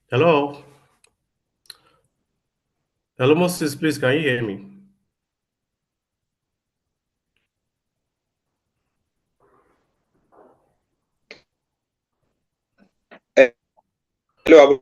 Hello. Hello, Moses, please, can you hear me? Hello, Abu.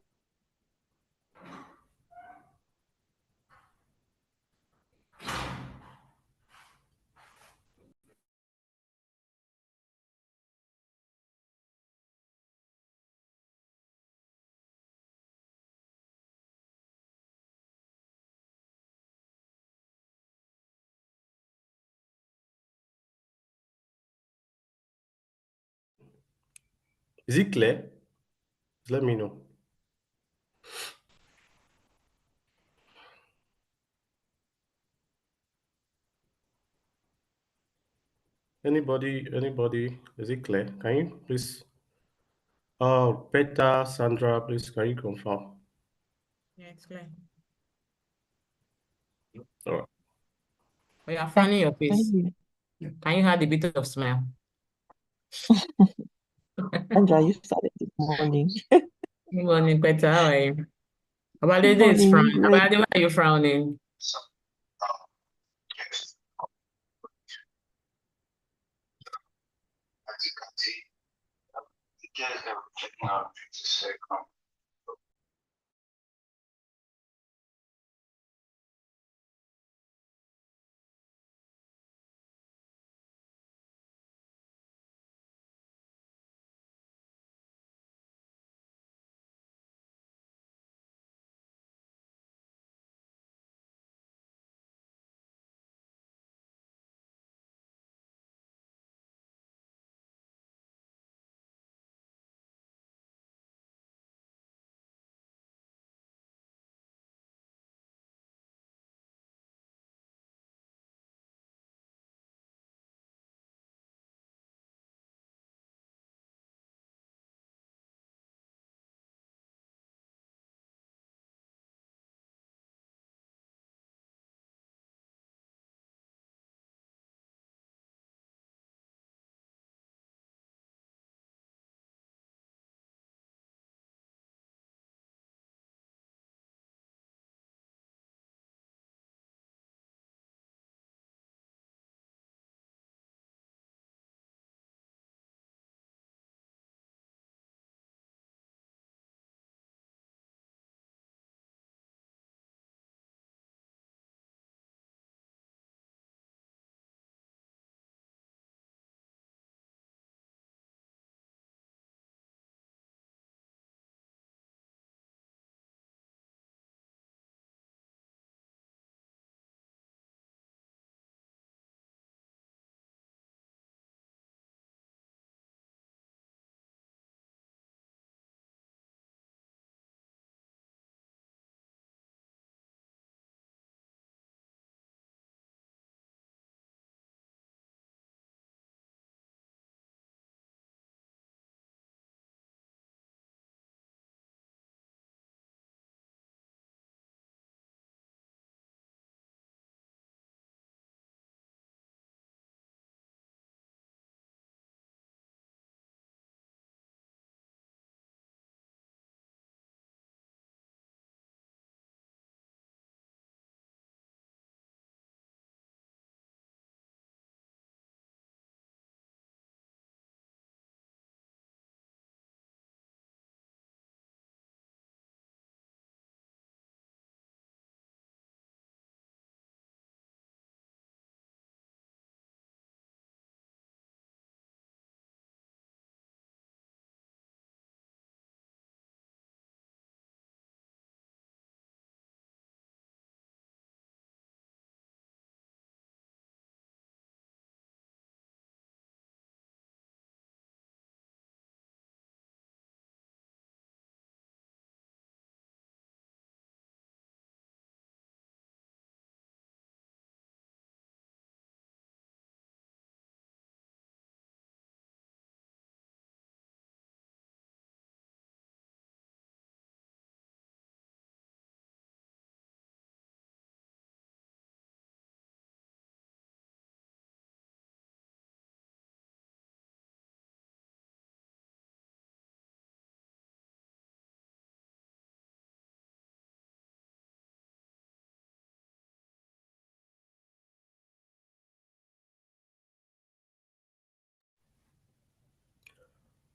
Is it clear? Let me know. Anybody, is it clear? Can you please? Oh, Peter, Sandra, please, can you confirm? Yeah, it's clear. All right. Oh, you're frowning your face. Thank you. Can you have a bit of smile? Andra, you started this morning. Good morning, Peter. How are you? Good Abalede is morning, frowning. great. Abalede, why are you frowning?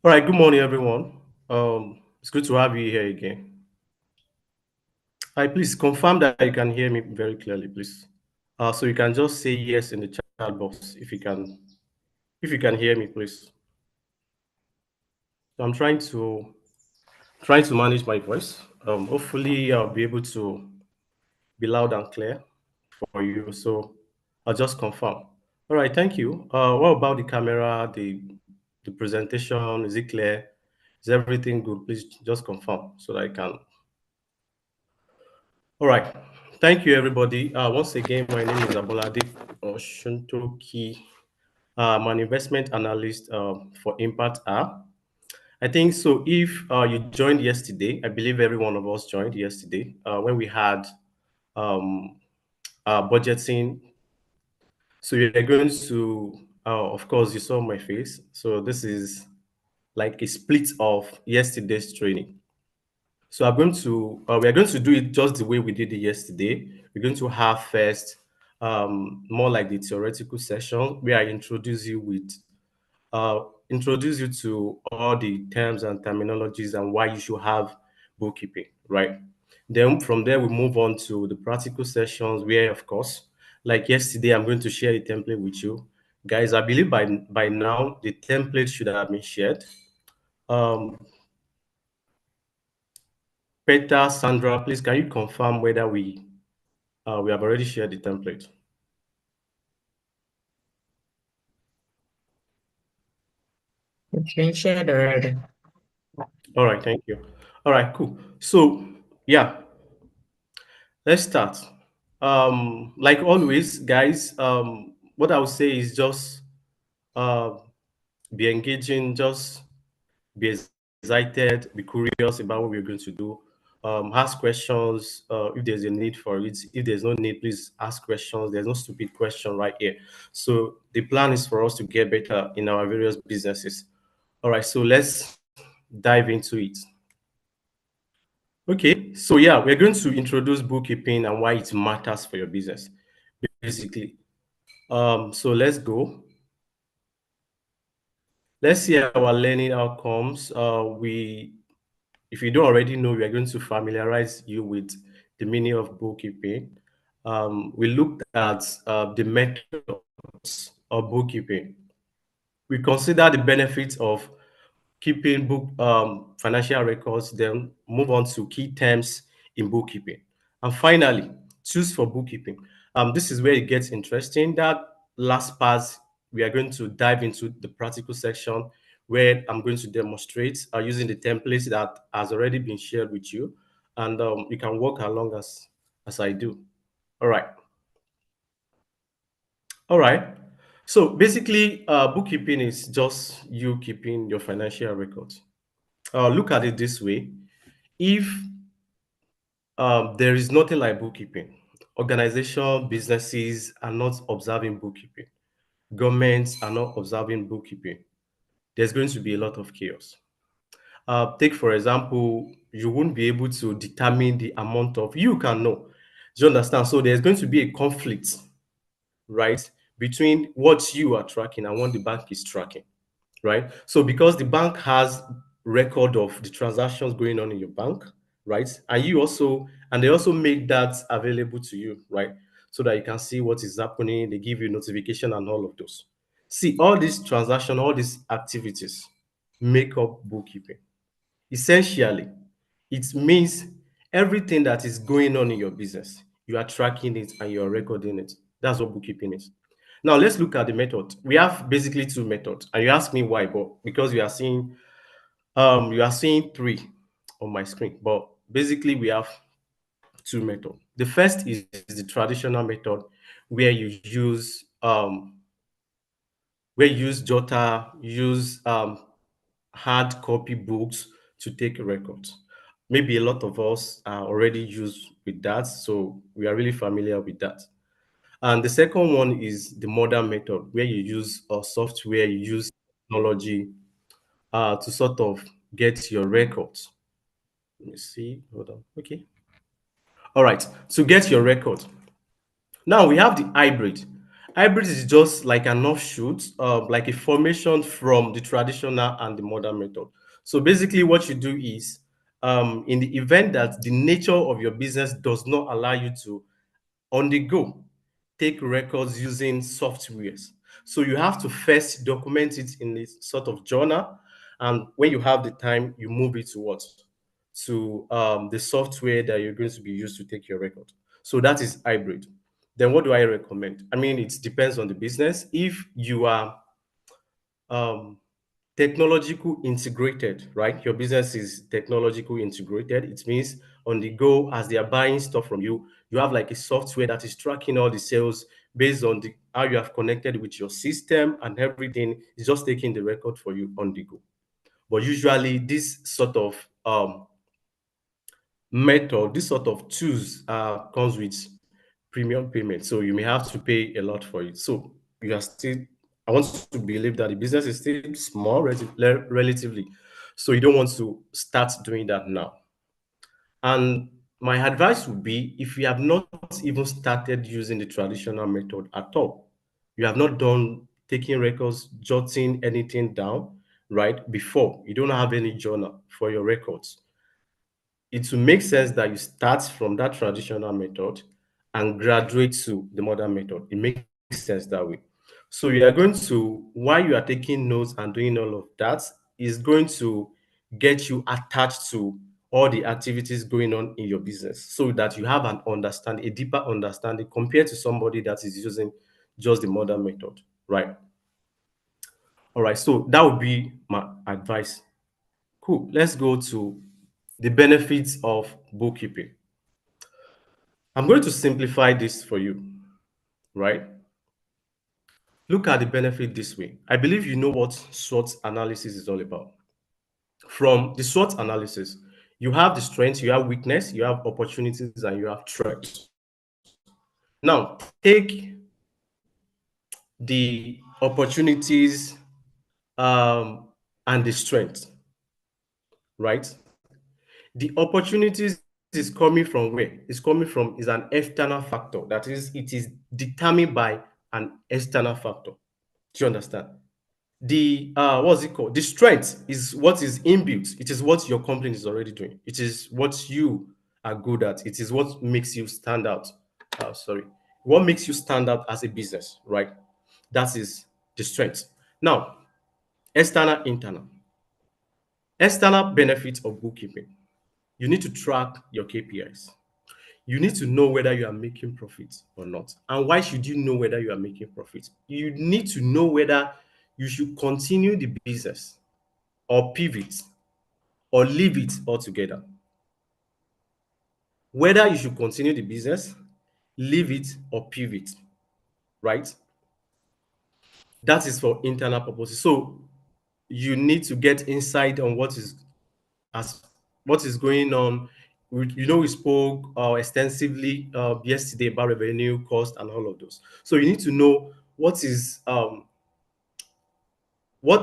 All right, good morning, everyone. It's good to have you here again. Hi, please confirm that you can hear me very clearly, please. So you can just say yes in the chat box if you can hear me, please. I'm trying to manage my voice. Hopefully, I'll be able to be loud and clear for you. So I'll just confirm. All right, thank you. What about the camera, the presentation? Is it clear? Is everything good? Please just confirm so that I can. All right. Thank you, everybody. Once again, my name is Abolade Oshuntoki. I'm an investment analyst for Impact R. I think so. If you joined yesterday, I believe every one of us joined yesterday when we had um, budgeting. So you're going to, of course, you saw my face. So this is like a split of yesterday's training. So we are going to do it just the way we did it yesterday. We're going to have first more like the theoretical session where I introduce you to all the terms and terminologies and why you should have bookkeeping, right? Then from there we move on to the practical sessions where, of course, like yesterday, I'm going to share the template with you, guys. I believe by now the template should have been shared. Um, Peter, Sandra, please can you confirm whether we have already shared the template? It's been shared already. All right, thank you. All right, cool. So yeah, let's start. Like always, guys, what I would say is just uh, be engaging, just be excited, be curious about what we're going to do. Ask questions if there's a need for it. If there's no need, please ask questions. There's no stupid question right here. So the plan is for us to get better in our various businesses. All right, so let's dive into it. Okay, so yeah, we're going to introduce bookkeeping and why it matters for your business, basically. So let's go. Let's see our learning outcomes. If you don't already know, we are going to familiarize you with the meaning of bookkeeping. We looked at the methods of bookkeeping. We consider the benefits of keeping financial records, then move on to key terms in bookkeeping. And finally, tools for bookkeeping. This is where it gets interesting. That last part, we are going to dive into the practical section where I'm going to demonstrate using the templates that has already been shared with you. And you can walk along as I do. All right. All right. So basically, bookkeeping is just you keeping your financial records. Look at it this way. If there is nothing like bookkeeping, organization, businesses are not observing bookkeeping, governments are not observing bookkeeping, there's going to be a lot of chaos. Take, for example, you won't be able to determine the amount of, you can know. Do you understand? So there's going to be a conflict, right, between what you are tracking and what the bank is tracking. Right? So because the bank has record of the transactions going on in your bank, right? And they also make that available to you, right? So that you can see what is happening. They give you notification and all of those. See, all these transactions, all these activities make up bookkeeping. Essentially, it means everything that is going on in your business, you are tracking it and you're recording it. That's what bookkeeping is. Now let's look at the method. We have basically two methods, and you ask me why, but because you are seeing three on my screen, but basically we have two methods. The first is the traditional method where you use jotter, use hard copy books to take records. Maybe a lot of us are already used with that, so we are really familiar with that. And the second one is the modern method where you use software, you use technology to sort of get your records. Let me see. Hold on. Okay. All right. To get your record. Now we have the hybrid. Hybrid is just like an offshoot, like a formation from the traditional and the modern method. So basically, what you do is, in the event that the nature of your business does not allow you to, on the go, take records using softwares. So you have to first document it in a sort of journal, and when you have the time, you move it to what? To the software that you're going to be used to take your record. So that is hybrid. Then what do I recommend? I mean, it depends on the business. If you are um, technological integrated, right? Your business is technological integrated. It means on the go, as they are buying stuff from you, you have like a software that is tracking all the sales based on the how you have connected with your system, and everything is just taking the record for you on the go. But usually, this sort of method, this sort of tools comes with premium payment. So you may have to pay a lot for it. So you are still, I want to believe that the business is still small relatively. So you don't want to start doing that now. And my advice would be, if you have not even started using the traditional method at all, you have not done taking records, jotting anything down, right? Before, you don't have any journal for your records, it will make sense that you start from that traditional method and graduate to the modern method. It makes sense that way. So you are going to, while you are taking notes and doing all of that, is going to get you attached to all the activities going on in your business, so that you have an understanding, a deeper understanding compared to somebody that is using just the modern method, right? All right, so that would be my advice. Cool. Let's go to the benefits of bookkeeping. I'm going to simplify this for you, right? Look at the benefit this way. I believe you know what SWOT analysis is all about. From the SWOT analysis, you have the strengths, you have weakness, you have opportunities, and you have threats. Now, take the opportunities and the strengths, right? The opportunities is coming from where? It's coming from is an external factor. That is, it is determined by an external factor. Do you understand? The what's it called? The strength is what is inbuilt. It is what your company is already doing. It is what you are good at. It is what makes you stand out. Sorry, what makes you stand out as a business, right? That is the strength. Now, external, internal. External benefits of bookkeeping. You need to track your KPIs. You need to know whether you are making profits or not. And why should you know whether you are making profits? You need to know whether you should continue the business or pivot or leave it altogether. Whether you should continue the business, leave it, or pivot, right? That is for internal purposes. So you need to get insight on as what is going on. We spoke extensively yesterday about revenue, cost, and all of those. So you need to know what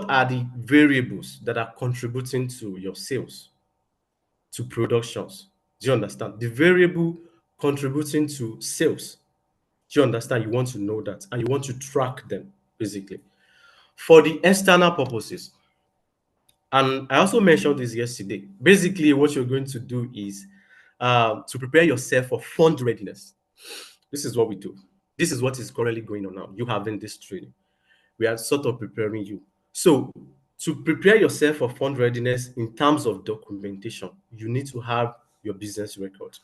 are the variables that are contributing to your sales, to productions. Do you understand? The variable contributing to sales. Do you understand? You want to know that, and you want to track them, basically. For the external purposes, and I also mentioned this yesterday. Basically, what you're going to do is to prepare yourself for fund readiness. This is what we do. This is what is currently going on now. You having this training. We are sort of preparing you. So, to prepare yourself for fund readiness in terms of documentation, you need to have your business record.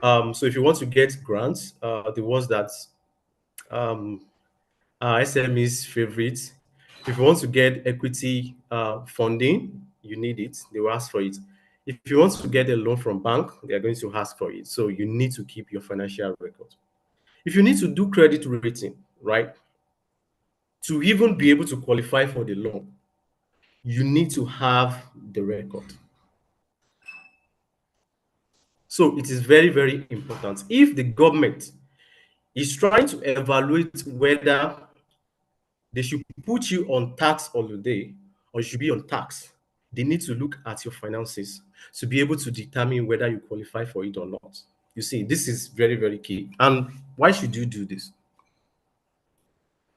So, if you want to get grants, the ones that um, SME's favorite. If you want to get equity funding, you need it. They will ask for it. If you want to get a loan from bank, they are going to ask for it. So you need to keep your financial record. If you need to do credit rating, right, to even be able to qualify for the loan, you need to have the record. So it is very, very important. If the government is trying to evaluate whether they should put you on tax holiday or you should be on tax, they need to look at your finances to be able to determine whether you qualify for it or not. You see, this is very, very key. And why should you do this?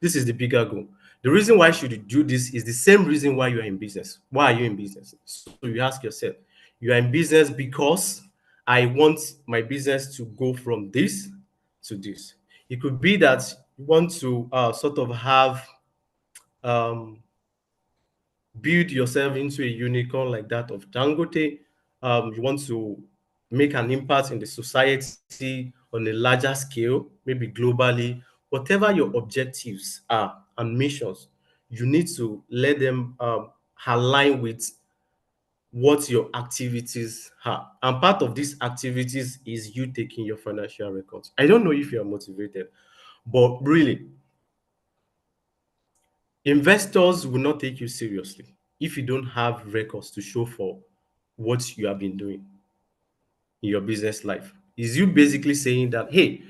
This is the bigger goal. The reason why should you do this is the same reason why you are in business. Why are you in business? So you ask yourself, you are in business because I want my business to go from this to this. It could be that you want to sort of have um, build yourself into a unicorn like that of Dangote. You want to make an impact in the society on a larger scale, maybe globally. Whatever your objectives are and missions, you need to let them align with what your activities are. And part of these activities is you taking your financial records. I don't know if you are motivated, but really, investors will not take you seriously if you don't have records to show for what you have been doing in your business life. Is you basically saying that, hey,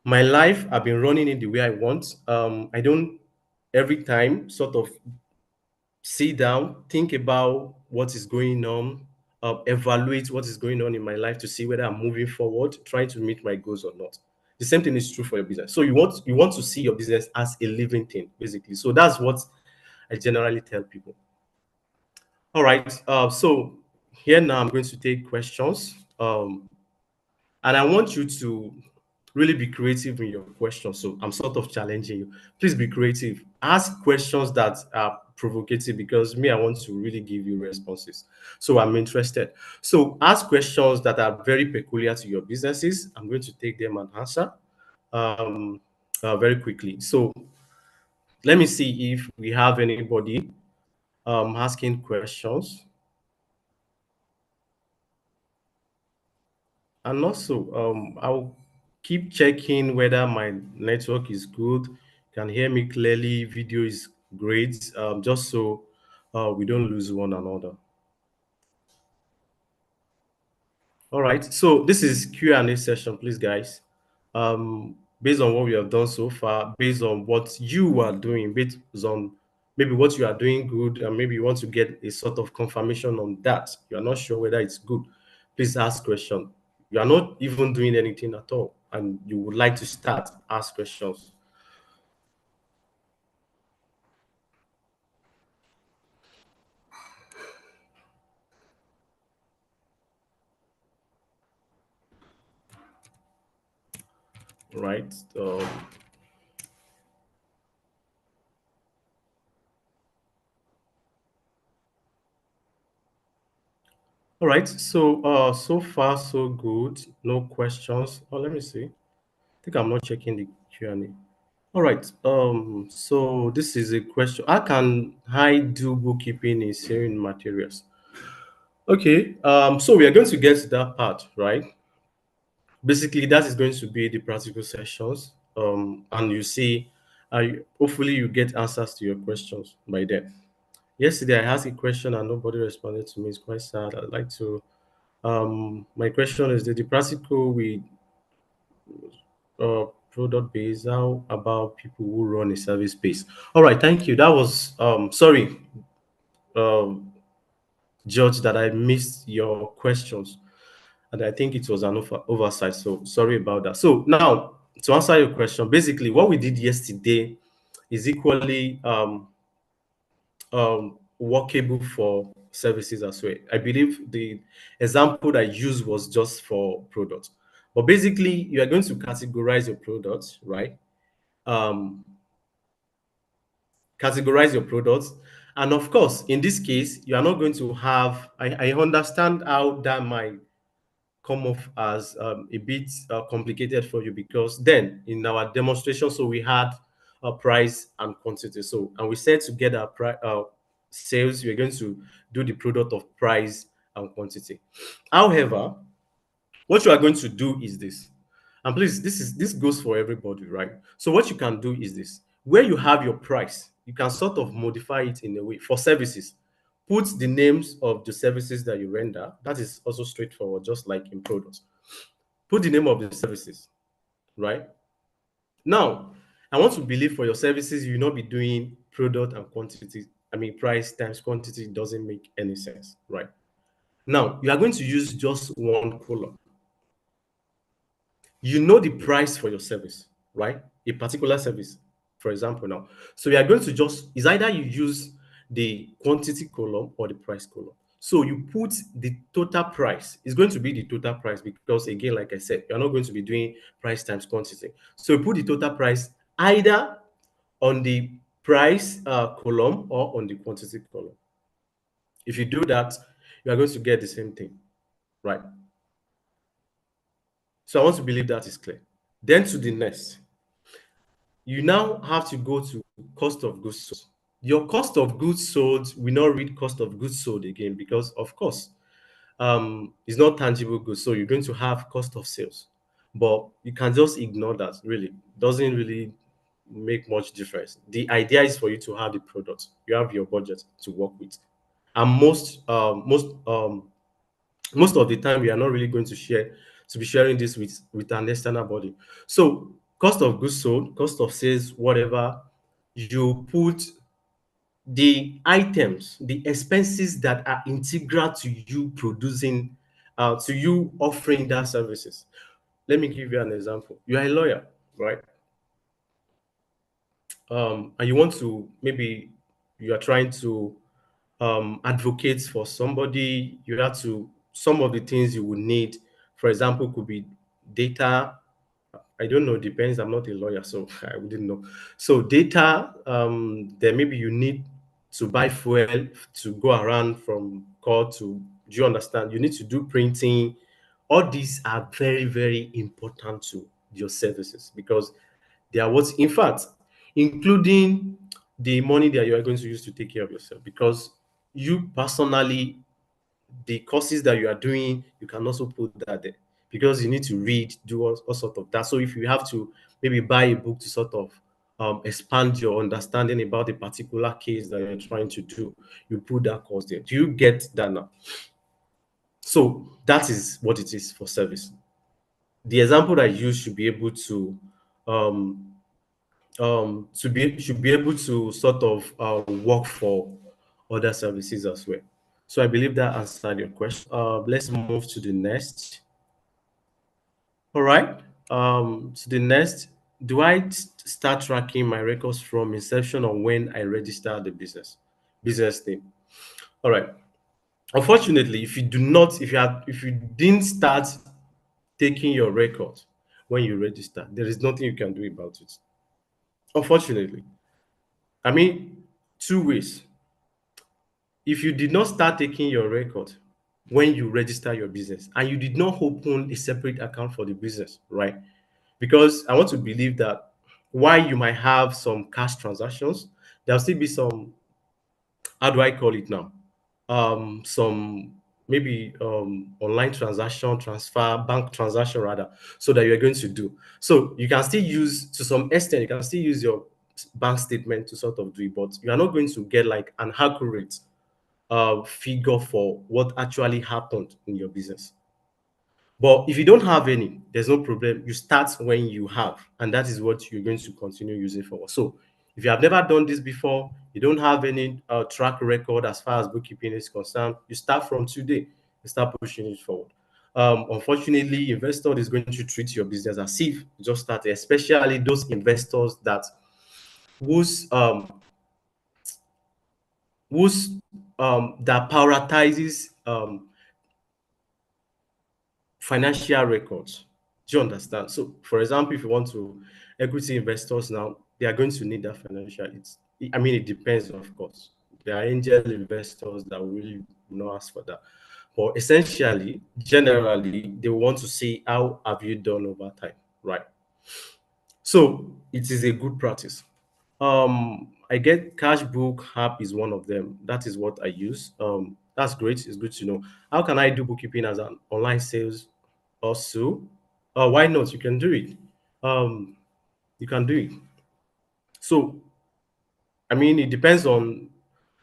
my life, I've been running it the way I want. I don't every time sort of sit down, think about what is going on, evaluate what is going on in my life to see whether I'm moving forward, trying to meet my goals or not. The same thing is true for your business. So you want to see your business as a living thing, basically. So that's what I generally tell people. All right. So here now I'm going to take questions. And I want you to really be creative in your questions. So I'm sort of challenging you. Please be creative. Ask questions that are provocative because me, I want to really give you responses. So I'm interested. So ask questions that are very peculiar to your businesses. I'm going to take them and answer um, very quickly. So let me see if we have anybody asking questions. And also, I'll keep checking whether my network is good. You can hear me clearly. Video is great. Just so we don't lose one another. All right. So this is Q&A session, please, guys. Based on what we have done so far, based on what you are doing, based on maybe what you are doing good, and maybe you want to get a sort of confirmation on that. You are not sure whether it's good. Please ask question. You are not even doing anything at all, and you would like to start, ask questions. Right. All right. So so far so good. No questions. Oh, let me see. I think I'm not checking the Q&A. All right. So this is a question. How can I do bookkeeping in sharing materials? Okay. So we are going to get to that part, right? Basically, that is going to be the practical sessions. And you see, hopefully you get answers to your questions by then. Yesterday, I asked a question and nobody responded to me. It's quite sad. I'd like to. My question is that the practical we product base. How about people who run a service base? All right, thank you. That was sorry, um, George, that I missed your questions, and I think it was an oversight. So sorry about that. So now to answer your question, basically what we did yesterday is equally workable for services as well. I believe the example that I used was just for products, but basically you are going to categorize your products, right? Um, categorize your products. And of course, in this case, you are not going to have, I understand how that might come off as a bit complicated for you because then in our demonstration, so we had a price and quantity. So, and we said to get our sales, we're going to do the product of price and quantity. However, what you are going to do is this, and please, this goes for everybody, right? So what you can do is this: where you have your price, you can sort of modify it in a way for services. Put the names of the services that you render. That is also straightforward, just like in products. Put the name of the services, right? Now, I want to believe for your services, you will not be doing product and quantity. I mean, price times quantity doesn't make any sense, right? Now, you are going to use just one column. You know the price for your service, right? A particular service. for example now. So we are going to just, it's either you use the quantity column or the price column. So you put the total price. It's going to be the total price because, again, like I said, you're not going to be doing price times quantity. So you put the total price either on the price column or on the quantity column. If you do that, you are going to get the same thing, right? So I want to believe that is clear. Then to the next, you now have to go to cost of goods sold. Your cost of goods sold, we not read cost of goods sold again because, of course, it's not tangible goods. So you're going to have cost of sales, but you can just ignore that. Really, doesn't really make much difference. The idea is for you to have the product. You have your budget to work with, and most of the time we are not really going to be sharing this with an external body. So cost of goods sold, cost of sales, whatever, you put the items, the expenses that are integral to you producing, to you offering that services. Let me give you an example. You are a lawyer, right? And you want to, maybe you are trying to advocate for somebody. You have to, some of the things you would need, for example, could be data. I don't know, depends. I'm not a lawyer, so I wouldn't know. So data, then maybe you need to buy fuel to go around from court to, do you understand? You need to do printing. All these are very, very important to your services because they are what, in fact, including the money that you are going to use to take care of yourself. Because you personally, the courses that you are doing, you can also put that there because you need to read, do all sort of that. So if you have to maybe buy a book to sort of expand your understanding about the particular case that you're trying to do, you put that course there. Do you get that now? So that is what it is for service. The example that you should be able um, should be able to sort of work for other services as well. So I believe that answered your question. Let's move to the next. All right. To the next, do I start tracking my records from inception or when I register the business name? All right. Unfortunately, if you do not, if you didn't start taking your record when you register, there is nothing you can do about it. Unfortunately, I mean, two ways. If you did not start taking your record when you register your business and you did not open a separate account for the business, right? Because I want to believe that while you might have some cash transactions, there'll still be some, how do I call it now? Some maybe online transaction, transfer, bank transaction rather, so that you're going to do. So you can still use, to some extent, you can still use your bank statement to sort of do it, but you are not going to get like an accurate figure for what actually happened in your business. But if you don't have any, there's no problem. You start when you have, and that is what you're going to continue using for. So if you have never done this before, you don't have any track record as far as bookkeeping is concerned, you start from today and start pushing it forward. Unfortunately, investor is going to treat your business as if you just started, especially those investors that whose whose that prioritizes financial records. Do you understand? So, for example, if you want to equity investors now, they are going to need that financial. I mean, it depends, of course. There are angel investors that will really not ask for that. But essentially, generally, they want to see how have you done over time, right? So it is a good practice. I get Cashbook app is one of them. That is what I use. That's great. It's good to know. How can I do bookkeeping as an online sales also? Why not? You can do it. Um, you can do it. So I mean, it depends on,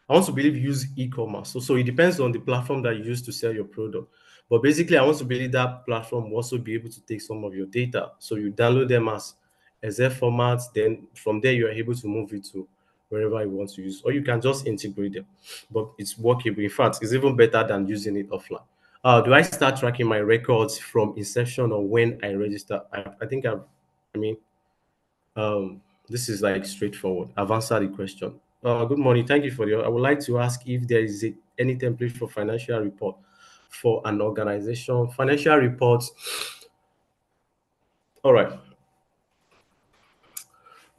I want to believe you use e-commerce. So it depends on the platform that you use to sell your product. But basically, I want to believe that platform will also be able to take some of your data. So you download them as Excel formats. Then from there, you are able to move it to wherever you want to use, or you can just integrate them. But it's workable. In fact, it's even better than using it offline. Do I start tracking my records from inception or when I register? I think I mean, This is like straightforward. I've answered the question. Good morning. Thank you for the. I would like to ask if there is any template for financial report for an organization. Financial reports. All right.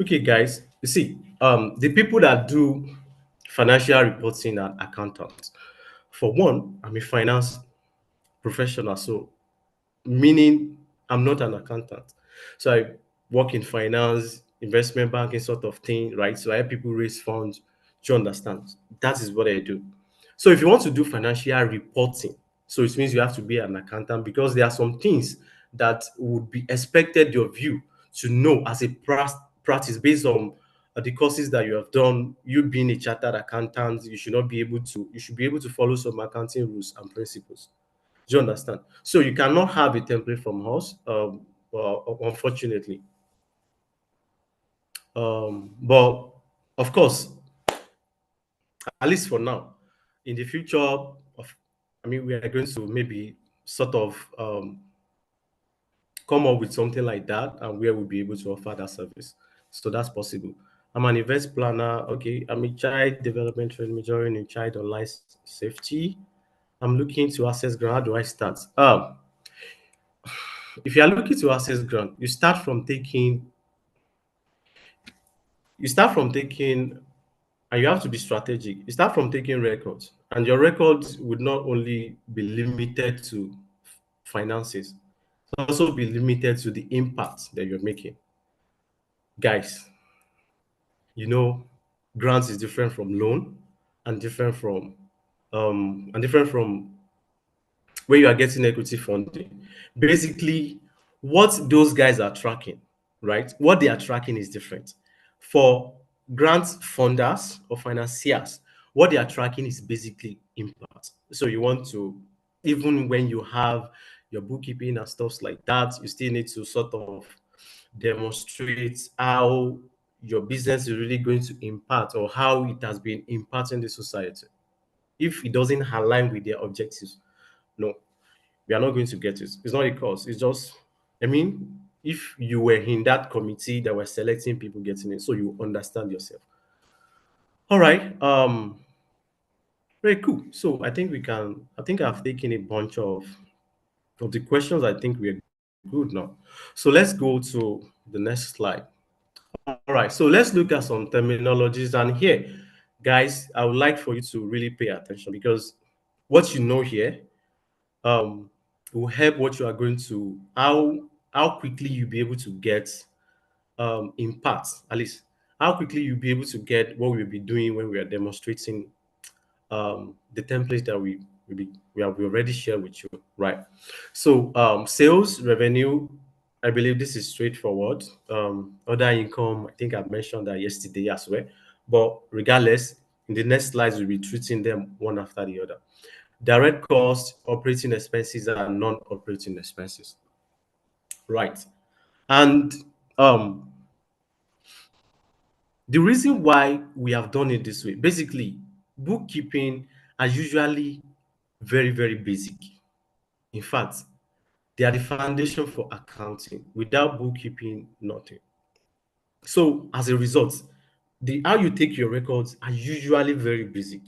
Okay, guys. You see, the people that do financial reporting are accountants. For one, I'm a finance professional, so meaning I'm not an accountant. So I work in finance, investment banking sort of thing, right? So I help people raise funds. Do you understand? That is what I do. So if you want to do financial reporting, so it means you have to be an accountant because there are some things that would be expected of you to know as a practice based on the courses that you have done. You being a chartered accountant, you should not be able to. You should be able to follow some accounting rules and principles. Do you understand? So you cannot have a template from us, unfortunately. But of course, at least for now, in the future, I mean, we are going to maybe sort of come up with something like that, and where we'll be able to offer that service. So that's possible. I'm an event planner. Okay, I'm a child development training majoring in child and life safety. I'm looking to access grant. How do I start? If you are looking to access grant, you start from taking, and you have to be strategic. You start from taking records, and your records would not only be limited to finances, but also be limited to the impact that you're making. Guys, you know, grants is different from loan, and different from where you are getting equity funding. Basically, what those guys are tracking, right? What they are tracking is different. For grant funders or financiers, what they are tracking is basically impact. So you want to, even when you have your bookkeeping and stuff like that, you still need to sort of demonstrate how your business is really going to impact or how it has been impacting the society. If it doesn't align with their objectives, no, we are not going to get it. It's not a cause. It's just, I mean, if you were in that committee that were selecting people getting it, so you understand yourself. All right. Very cool. So I think we can. I think I've taken a bunch of the questions. I think we're good now. So let's go to the next slide. All right. So let's look at some terminologies. And here, guys, I would like for you to really pay attention because what you know here um, will help what you are going to how quickly you'll be able to get impact, at least how quickly you'll be able to get what we'll be doing when we are demonstrating the template that we have already shared with you, right? So sales revenue, I believe this is straightforward. Other income, I think I mentioned that yesterday as well. But regardless, in the next slides, we'll be treating them one after the other. Direct costs, operating expenses, and non-operating expenses. Right. And um, the reason why we have done it this way, basically, bookkeeping are usually very, very basic. In fact, they are the foundation for accounting. Without bookkeeping, nothing. So as a result, the how you take your records are usually very basic,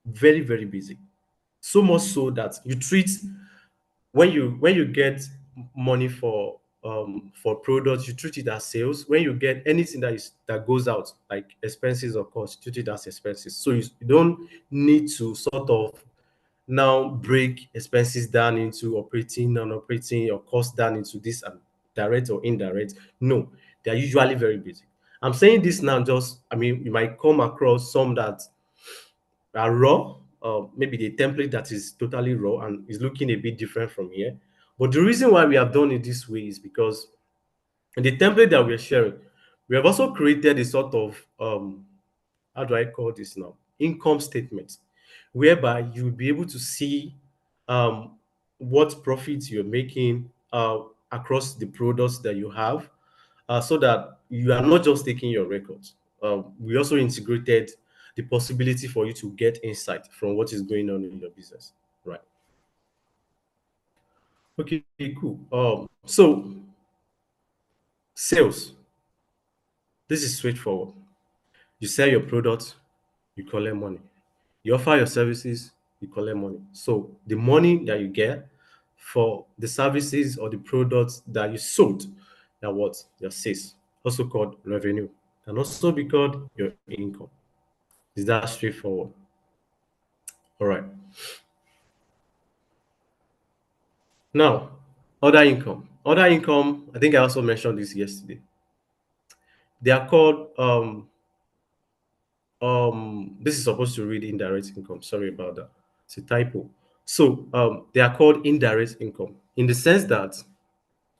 very, very basic. So much so that you treat when you get money for products, you treat it as sales. When you get anything that goes out like expenses or costs, treat it as expenses. So you don't need to sort of now break expenses down into operating, non-operating, or cost down into this and direct or indirect. No, they are usually very basic. I'm saying this now just, I mean, you might come across some that are raw, maybe the template that is totally raw and is looking a bit different from here. But the reason why we have done it this way is because in the template that we're sharing, we have also created a sort of how do I call this now? Income statement, whereby you'll be able to see um, what profits you're making across the products that you have, so that you are not just taking your records. We also integrated the possibility for you to get insight from what is going on in your business. Right. Okay, cool. So sales. This is straightforward. You sell your product, you collect money. You offer your services, you collect money. So the money that you get for the services or the products that you sold, that what? Your sales, also called revenue, can also be called your income. Is that straightforward? All right. Now, other income. Other income, I think I also mentioned this yesterday. They are called this is supposed to read indirect income. Sorry about that. It's a typo. So they are called indirect income in the sense that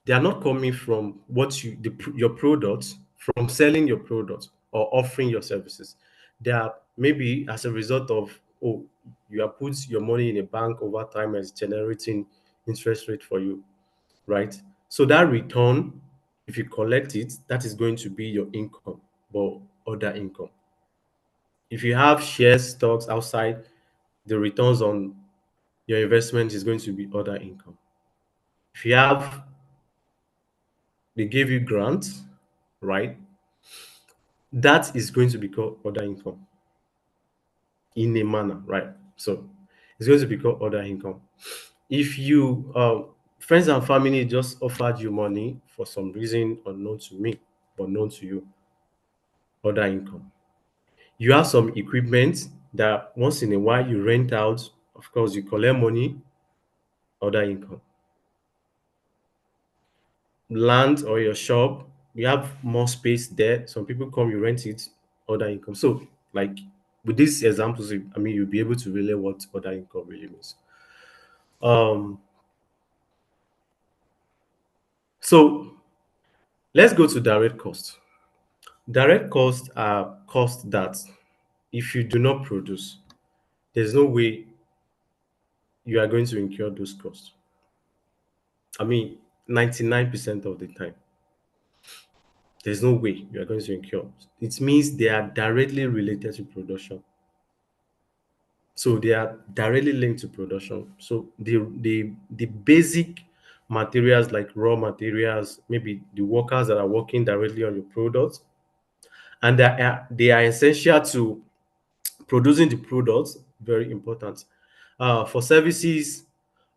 they are not coming from what your products, from selling your products or offering your services. They are maybe as a result of, oh, you have put your money in a bank over time and it's generating interest rate for you, right? So that return, if you collect it, that is going to be your income, but other income. If you have shares, stocks outside, the returns on your investment is going to be other income. If you have, they gave you grants, right? That is going to be called other income in a manner, right? So it's going to be called other income. If you, friends and family just offered you money for some reason unknown to me, but known to you, other income. You have some equipment that once in a while you rent out, of course, you collect money, other income. Land or your shop, you have more space there. Some people come, you rent it, other income. So, like with these examples, I mean, you'll be able to relate what other income really means. Um, so let's go to direct costs. Direct costs are costs that if you do not produce, there's no way you are going to incur those costs. I mean, 99% of the time, there's no way you are going to incur. It means they are directly related to production. So they are directly linked to production. So the basic materials like raw materials, maybe the workers that are working directly on your products, and they are essential to producing the products, very important. For services,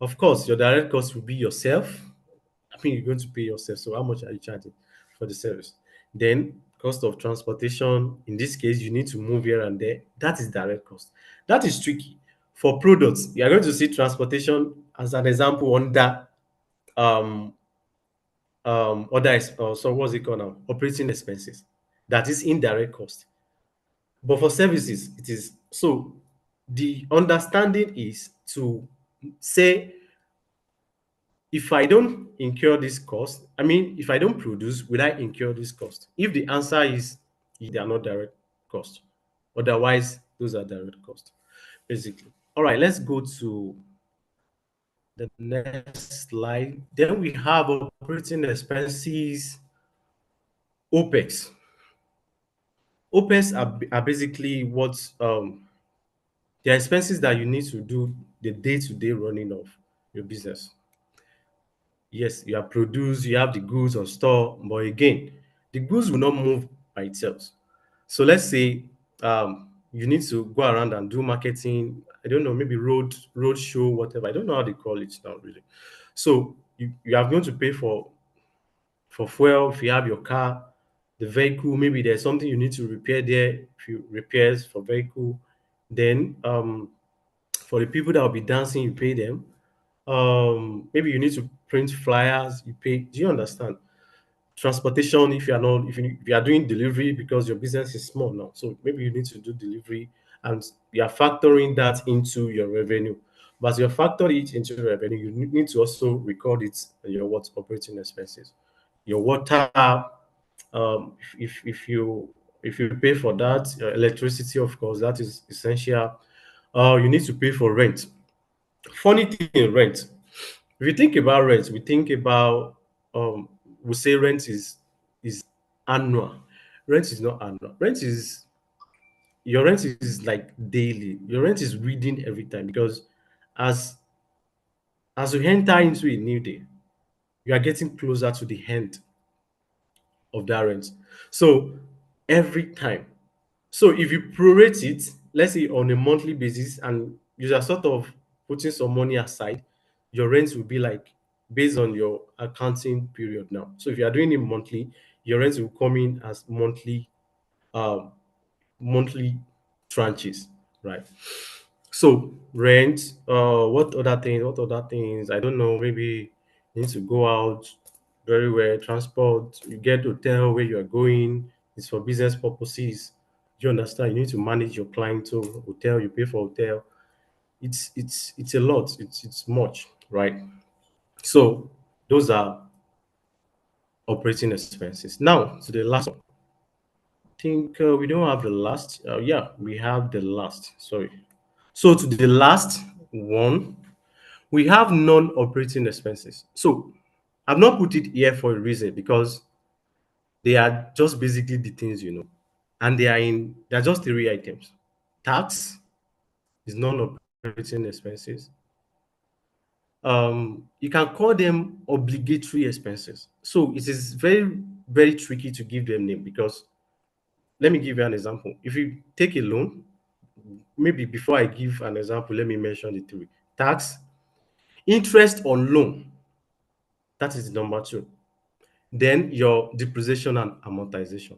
of course, your direct cost will be yourself. I mean, you're going to pay yourself. So how much are you charging for the service? Then cost of transportation. In this case, you need to move here and there. That is direct cost. That is tricky. For products, you are going to see transportation as an example under um so what's it called now? Operating expenses. That is indirect cost. But for services, it is so the understanding is to say if I don't incur this cost, I mean, if I don't produce, will I incur this cost? If the answer is they are not direct cost, otherwise, those are direct cost, basically. All right, let's go to the next slide. Then we have operating expenses, OPEX. OPEX are basically what the expenses that you need to do the day-to-day running of your business. Yes, you have produced, you have the goods on store, but again, the goods will not move by itself. So let's say you need to go around and do marketing. I don't know, maybe road show, whatever. I don't know how they call it now, really. So you are going to pay for fuel if you have your car, the vehicle. Maybe there's something you need to repair there. If you repairs for vehicle, then for the people that will be dancing, you pay them. Maybe you need to print flyers, you pay. Do you understand? Transportation, if you are not, if you are doing delivery because your business is small now, so maybe you need to do delivery and you are factoring that into your revenue. But you factor it into your revenue, you need to also record it in your what operating expenses. Your water, if you pay for that, electricity, of course, that is essential. You need to pay for rent. Funny thing in rent, if you think about rent, we think about we say rent is annual. Rent is not annual. Rent is your rent is like daily. Your rent is reading every time because as as you enter into a new day, you are getting closer to the end of that rent. So every time. So if you prorate it, let's say on a monthly basis, and you are sort of putting some money aside, your rent will be like based on your accounting period now. So if you are doing it monthly, your rent will come in as um, monthly tranches, right? So rent, what other things? What other things? I don't know. Maybe you need to go out very well. Transport, you get hotel where you are going. It's for business purposes. You understand? You need to manage your client to hotel. You pay for hotel. It's a lot. It's much, right? So those are operating expenses. Now to the last one. I think we don't have the last. Yeah, we have the last. Sorry. So to the last one, we have non-operating expenses. So I've not put it here for a reason because they are just basically the things you know, and they're just three items. Tax is non-operating expenses. You can call them obligatory expenses. So it is very tricky to give them name because let me give you an example. If you take a loan, maybe before I give an example, let me mention the three. Tax, interest on loan, that is number two. Then your depreciation and amortization,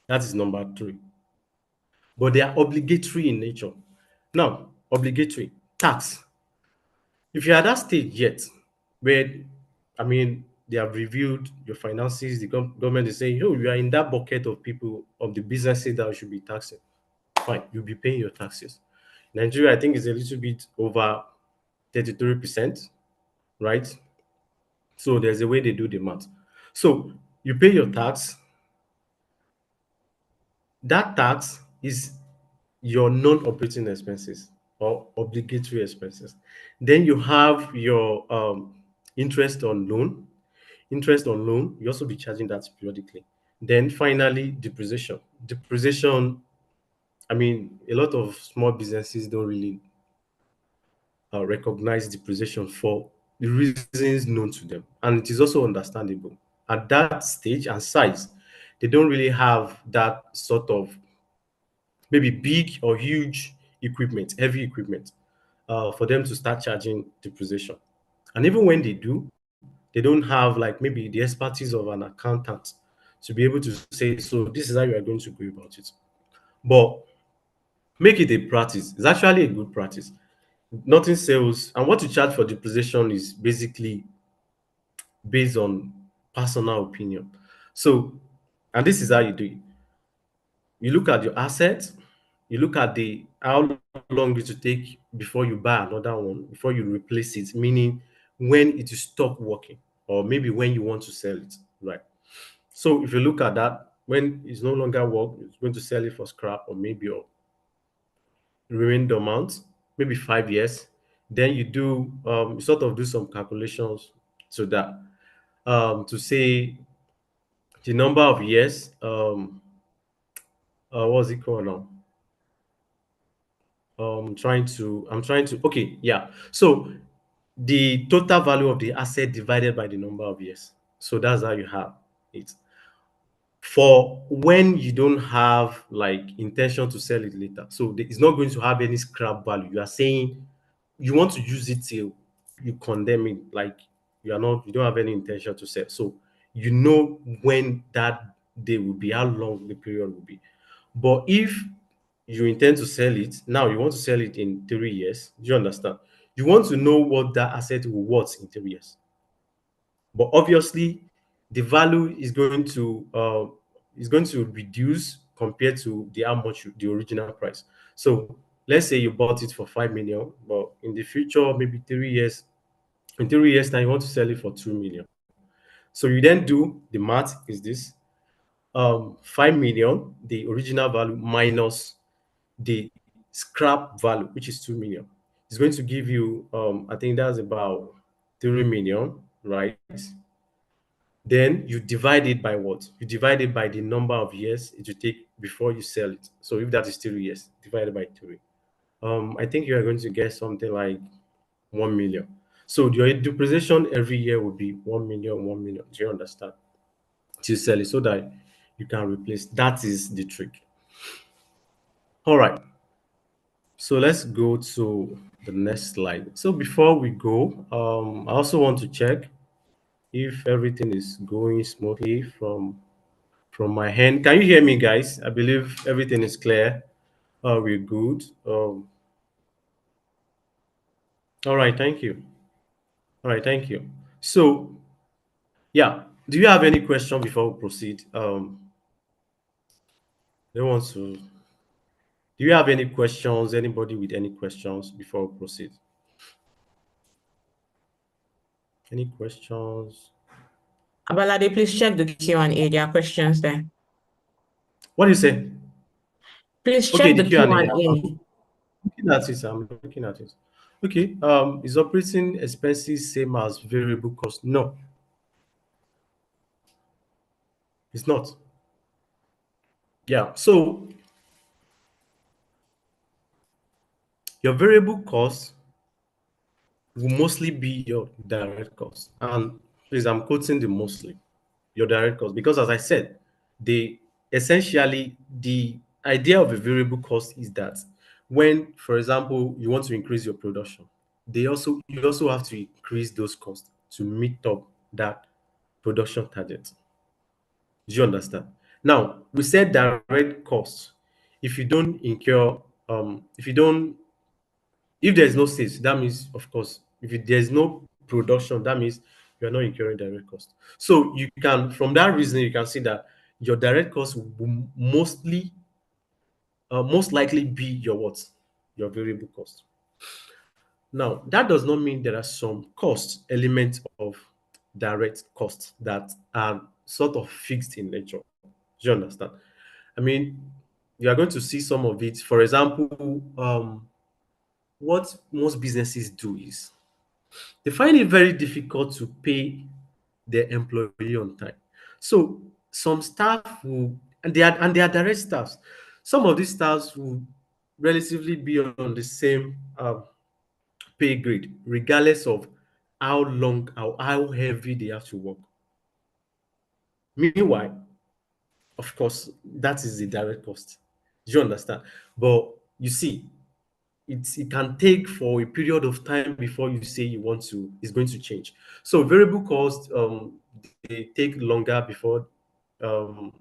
that is number three. But they are obligatory in nature. Now, obligatory tax. If you're at that stage yet, where they have reviewed your finances, the government is saying, oh, you are in that bucket of people of the businesses that should be taxing. Fine, you'll be paying your taxes. Nigeria, I think, is a little bit over 33%, right? So there's a way they do the math. So you pay your tax. That tax is your non-operating expenses or obligatory expenses. Then you have your interest on loan. Interest on loan, you also be charging that periodically. Then finally, depreciation. Depreciation, a lot of small businesses don't really recognize depreciation for the reasons known to them. And it is also understandable. At that stage and size, they don't really have that sort of maybe big or huge equipment, heavy equipment, for them to start charging depreciation. And even when they do, they don't have like maybe the expertise of an accountant to be able to say, so this is how you are going to go about it. But make it a practice. It's actually a good practice. Nothing sales, and what you charge for depreciation is basically based on personal opinion. So, and this is how you do it. You look at your assets, you look at the how long it will take before you buy another one, before you replace it, meaning when it will stop working, or maybe when you want to sell it, right? So if you look at that, when it's no longer work, it's going to sell it for scrap or maybe or remain dormant, maybe 5 years. Then you sort of do some calculations so that to say the number of years, what's it called now? I'm trying to, okay, yeah. So the total value of the asset divided by the number of years. So that's how you have it. For when you don't have like intention to sell it later, so it's not going to have any scrap value. You are saying you want to use it till you condemn it, like you don't have any intention to sell. So you know when that day will be, how long the period will be. But if you intend to sell it now, you want to sell it in 3 years, do you understand? You want to know what that asset will worth in 3 years. But obviously, the value is going to reduce compared to the how much the original price. So let's say you bought it for 5 million, but in the future, maybe 3 years, in 3 years time, you want to sell it for 2 million. So you then do the math is this 5 million, the original value minus the scrap value, which is 2 million. It's going to give you I think that's about 3 million, right? Then you divide it by what? You divide it by the number of years it will take before you sell it. So if that is 3 years, divided by three. I think you are going to get something like 1 million. So your depreciation every year will be 1 million, 1 million. Do you understand? To sell it so that you can replace. That is the trick. All right. So let's go to the next slide. So before we go, I also want to check if everything is going smoothly from my hand. Can you hear me, guys? I believe everything is clear. We're good. All right, thank you. All right, thank you. So, yeah, do you have any question before we proceed? They want to. Do you have any questions? Anybody with any questions before we proceed? Any questions? Abalade, please check the Q&A. There are questions there. What do you say? Please Okay, check the the Q&A. Q&A. Looking at it. I'm looking at it. Okay. Is operating expenses same as variable cost? No, it's not. Yeah. So your variable cost will mostly be your direct cost. And please, I'm quoting the mostly your direct cost because, as I said, the essentially the idea of a variable cost is that when, for example, you want to increase your production, you also have to increase those costs to meet up that production target. Do you understand? Now we said direct costs. If you don't incur, if you don't if there's no sales, that means, of course, there's no production, that means you're not incurring direct cost. So you can, from that reason, you can see that your direct cost will most likely be your what? Your variable cost. Now, that does not mean there are some cost elements of direct costs that are sort of fixed in nature. Do you understand? I mean, you are going to see some of it. For example, what most businesses do is they find it very difficult to pay their employee on time. So some staff will, and they are direct staffs. Some of these staffs will relatively be on the same pay grade, regardless of how long or how heavy they have to work. Meanwhile, of course, that is the direct cost. Do you understand? But you see, it can take for a period of time before you say you want to it's going to change. So variable cost, they take longer before, um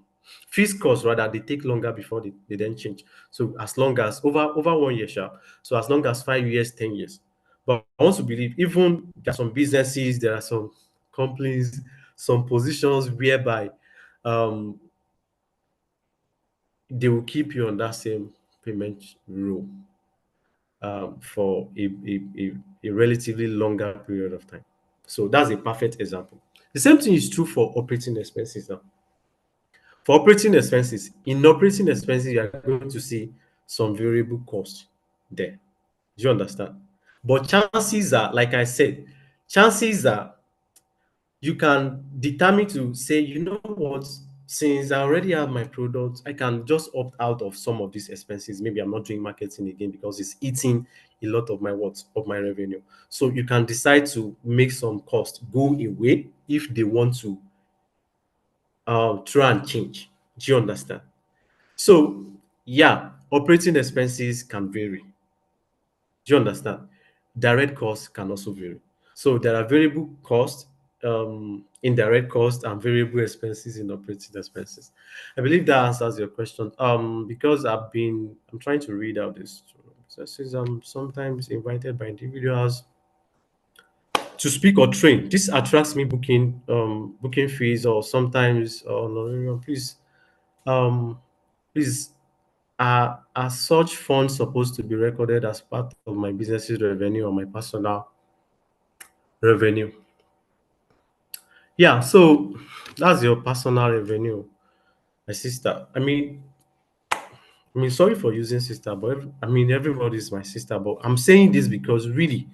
fixed costs rather, they take longer before they then change. So as long as over 1 year sharp, so as long as 5 years, 10 years. But I want to believe, even there are some businesses, there are some companies, some positions whereby um they will keep you on that same payment rule for a relatively longer period of time. So that's a perfect example. The same thing is true for operating expenses now. For operating expenses, in operating expenses, you are going to see some variable costs there. Do you understand? But chances are, like I said, chances are you can determine to say, you know what, since I already have my product, I can just opt out of some of these expenses. Maybe I'm not doing marketing again because it's eating a lot of my of my revenue. So you can decide to make some costs go away if they want to try and change. Do you understand? So yeah, operating expenses can vary. Do you understand? Direct costs can also vary. So there are variable costs, indirect costs, and variable expenses in operating expenses. I believe that answers your question. Because I'm trying to read out this. So it says I'm sometimes invited by individuals to speak or train. This attracts me booking fees, or sometimes, oh no, um please, are such funds supposed to be recorded as part of my business's revenue or my personal revenue? Yeah, so that's your personal revenue, my sister. Sorry for using sister, but everybody is my sister. But I'm saying this because really,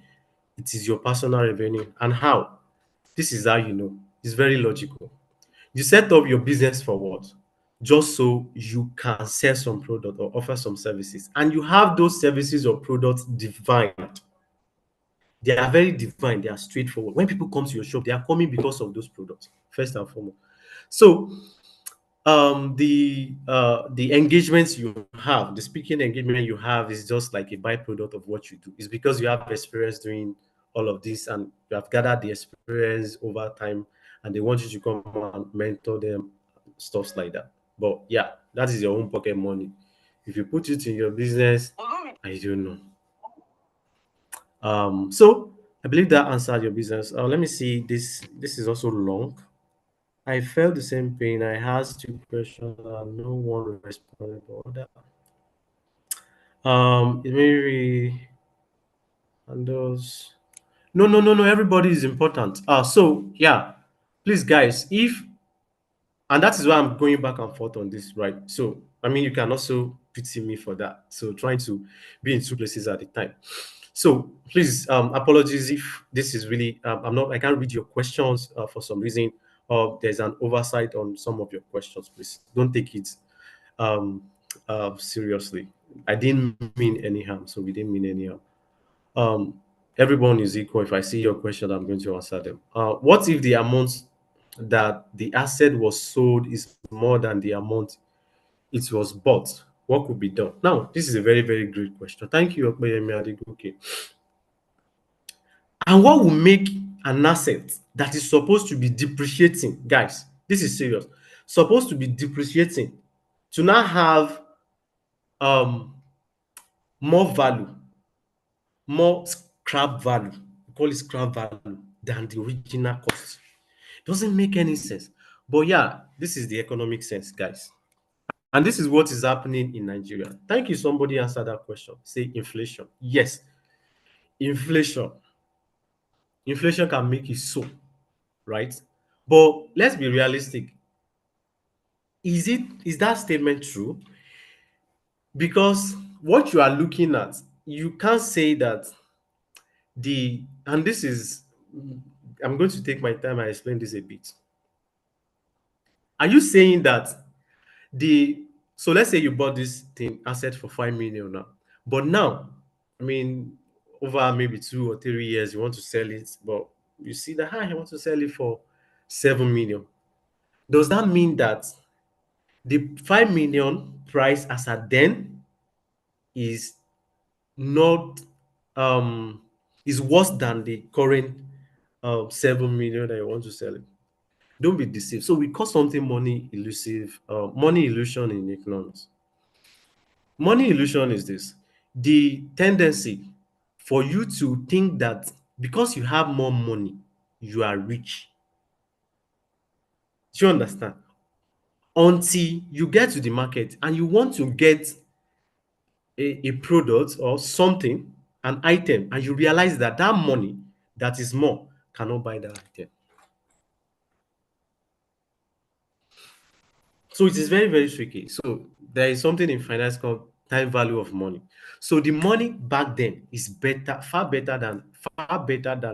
it is your personal revenue. And how? This is how you know. It's very logical. You set up your business for what? Just so you can sell some product or offer some services, and you have those services or products defined. They are very defined. They are straightforward. When people come to your shop, they are coming because of those products, first and foremost. So The engagements you have, the speaking engagement you have, is just like a byproduct of what you do. It's because you have experience doing all of this, and you have gathered the experience over time, and they want you to come and mentor them, stuff like that. But yeah, that is your own pocket money. If you put it in your business, I don't know. So I believe that answered your business. Let me see. This is also long. I felt the same pain. I asked two questions and no one responded. But that, it maybe and those. No, no, no, no. Everybody is important. So yeah, please, guys. If and that is why I'm going back and forth on this, right? So I mean, you can also pity me for that. So trying to be in two places at a time. So please, apologies if this is really I can't read your questions for some reason, or there's an oversight on some of your questions. Please don't take it um seriously. I didn't mean any harm, so we didn't mean any harm. um Everyone is equal. If I see your question, I'm going to answer them. What if the amount that the asset was sold is more than the amount it was bought? What could be done? Now, this is a very, very great question. Thank you, Okpeyemi Adegoke. And what will make an asset that is supposed to be depreciating, guys, this is serious, supposed to be depreciating, to now have um more value, more scrap value, we call it scrap value, than the original cost? Doesn't make any sense. But yeah, this is the economic sense, guys. And this is what is happening in Nigeria. Thank you. Somebody answered that question. Say inflation. Yes, inflation. Inflation can make it so, right? But let's be realistic. Is that statement true? Because what you are looking at, you can't say that and this is, I'm going to take my time and explain this a bit. Are you saying that the so let's say you bought this thing asset for 5 million now, but now, I mean, over maybe 2 or 3 years, you want to sell it, but you see that, I want to sell it for 7 million. Does that mean that the 5 million price as at then is not is worse than the current 7 million that you want to sell it? Don't be deceived. So we call something money illusion in economics. Money illusion is this: the tendency for you to think that because you have more money, you are rich. Do you understand? Until you get to the market and you want to get a product or something, an item, and you realize that that money that is more cannot buy that item. So it is very, very tricky. So there is something in finance called time value of money. So the money back then is better, far better than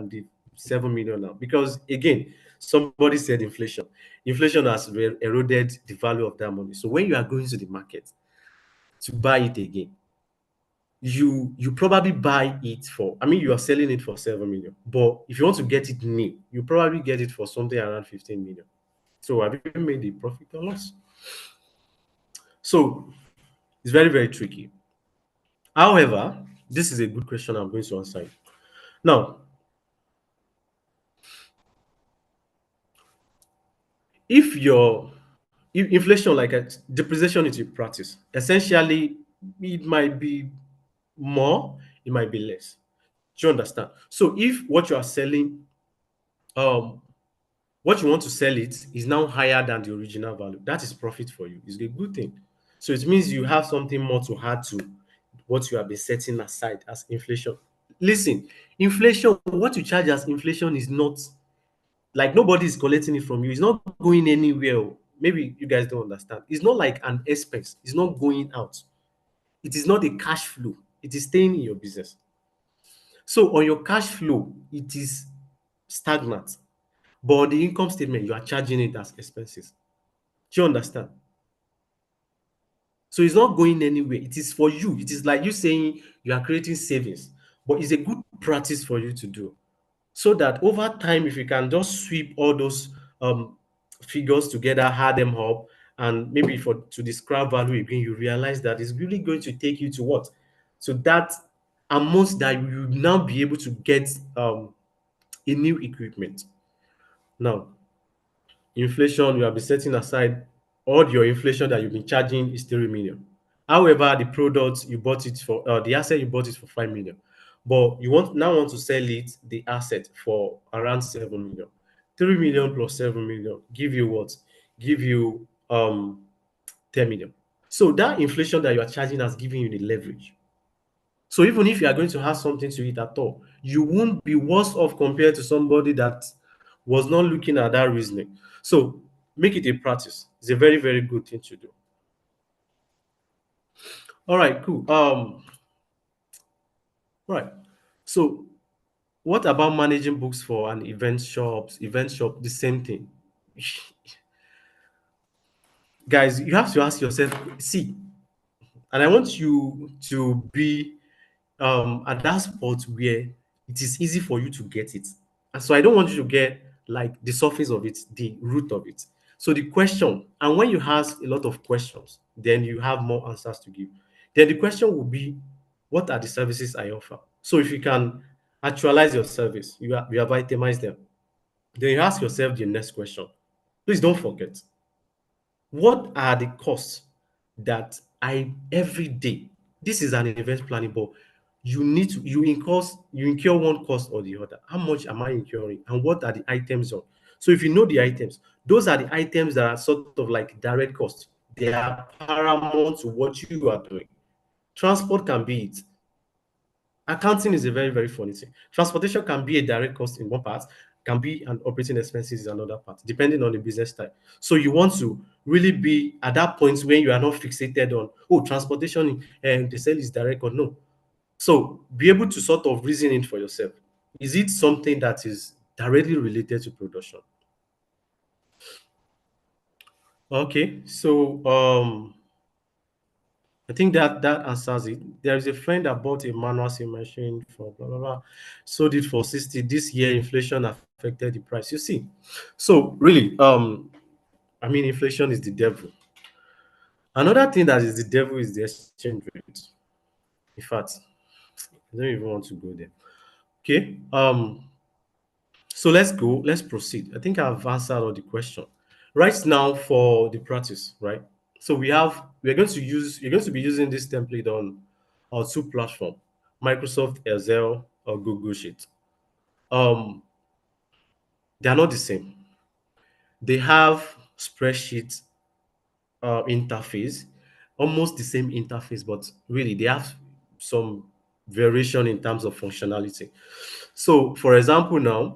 the 7 million now. Because again, somebody said inflation. Inflation has eroded the value of that money. So when you are going to the market to buy it again, you probably buy it for, I mean, you are selling it for 7 million. But if you want to get it new, you probably get it for something around 15 million. So have you made the profit or loss? So it's very, very tricky. However, this is a good question I'm going to answer. Now, if inflation, like a depreciation is a practice, essentially it might be more, it might be less. Do you understand? So if what you are selling, um, what you want to sell it is now higher than the original value, that is profit for you. It's a good thing. So it means you have something more to add to what you have been setting aside as inflation. Listen, inflation, what you charge as inflation is not like nobody is collecting it from you. It's not going anywhere. Maybe you guys don't understand. It's not like an expense. It's not going out. It is not a cash flow. It is staying in your business. So on your cash flow, it is stagnant. But on the income statement, you are charging it as expenses. Do you understand? So it's not going anywhere. It is for you. It is like you saying you are creating savings, but it's a good practice for you to do. So that over time, if you can just sweep all those figures together, add them up, and maybe for to describe value again, you realize that it's really going to take you to what? So that amount that you will now be able to get a new equipment. Now, inflation, you have been setting aside all your inflation that you've been charging is 3 million. However, the product you bought it for, the asset you bought it for 5 million, but you want to sell it, the asset, for around 7 million. 3 million plus 7 million give you what? Give you 10 million. So that inflation that you are charging has given you the leverage. So even if you are going to have something to eat at all, you won't be worse off compared to somebody that was not looking at that reasoning. So make it a practice. It's a very, very good thing to do. All right, cool. Right. So what about managing books for an event shops? Event shop, the same thing. Guys, you have to ask yourself, see, and I want you to be at that spot where it is easy for you to get it. And so I don't want you to get like the surface of it, the root of it. So the question, and when you ask a lot of questions, then you have more answers to give. Then the question will be, what are the services I offer? So if you can actualize your service, you have itemized them. Then you ask yourself the next question. Please don't forget, what are the costs that I every day? This is an event planning, but you incur one cost or the other. How much am I incurring, and what are the items on? So if you know the items, those are the items that are sort of like direct costs. They are paramount to what you are doing. Transport can be it. Accounting is a very, very funny thing. Transportation can be a direct cost in one part, can be an operating expenses in another part, depending on the business type. So you want to really be at that point when you are not fixated on, oh, transportation and the sale is direct or no. So be able to sort of reason it for yourself. Is it something that is directly related to production? Okay, so I think that answers it. There is a friend that bought a manual sewing machine for blah blah blah, sold it for 60. This year, inflation affected the price. You see, so really, I mean, inflation is the devil. Another thing that is the devil is the exchange rate. In fact, I don't even want to go there. Okay, so let's go. Let's proceed. I think I've answered all the question. Right now for the practice, right? So we're going to use you're going to be using this template on our two platform, Microsoft Excel or Google Sheet. Um, they are not the same. They have spreadsheet interface, almost the same interface, but really they have some variation in terms of functionality. So, for example, now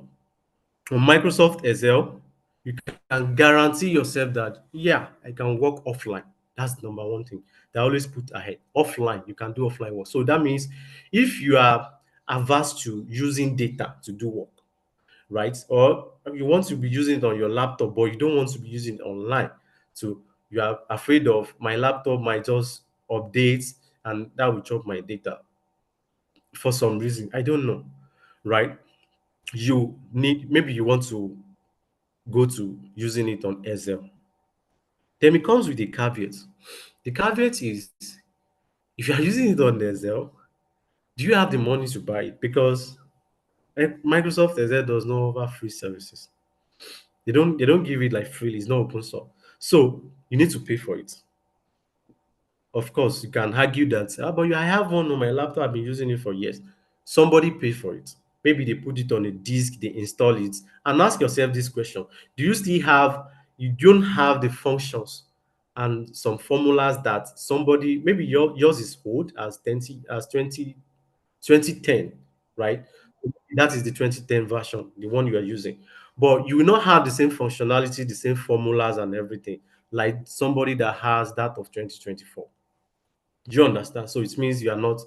on Microsoft Excel, you can guarantee yourself that, yeah, I can work offline. That's number one thing. They always put ahead. Offline, you can do offline work. So that means if you are averse to using data to do work, right? Or you want to be using it on your laptop, but you don't want to be using it online. So you are afraid of my laptop might just update and that will chop my data for some reason. I don't know, right? You need, maybe you want to go to using it on Excel. Then it comes with a caveat. The caveat is if you are using it on Excel, do you have the money to buy it? Because Microsoft Excel does not offer free services. They don't give it like freely. It's not open source. So you need to pay for it. Of course, you can argue that, but I have one on my laptop. I've been using it for years. Somebody pay for it. Maybe they put it on a disk, they install it, and ask yourself this question: Do you still have? You don't have the functions and some formulas that somebody maybe yours is old as 2010, right? That is the 2010 version, the one you are using. But you will not have the same functionality, the same formulas and everything like somebody that has that of 2024. Do you understand? So it means you are not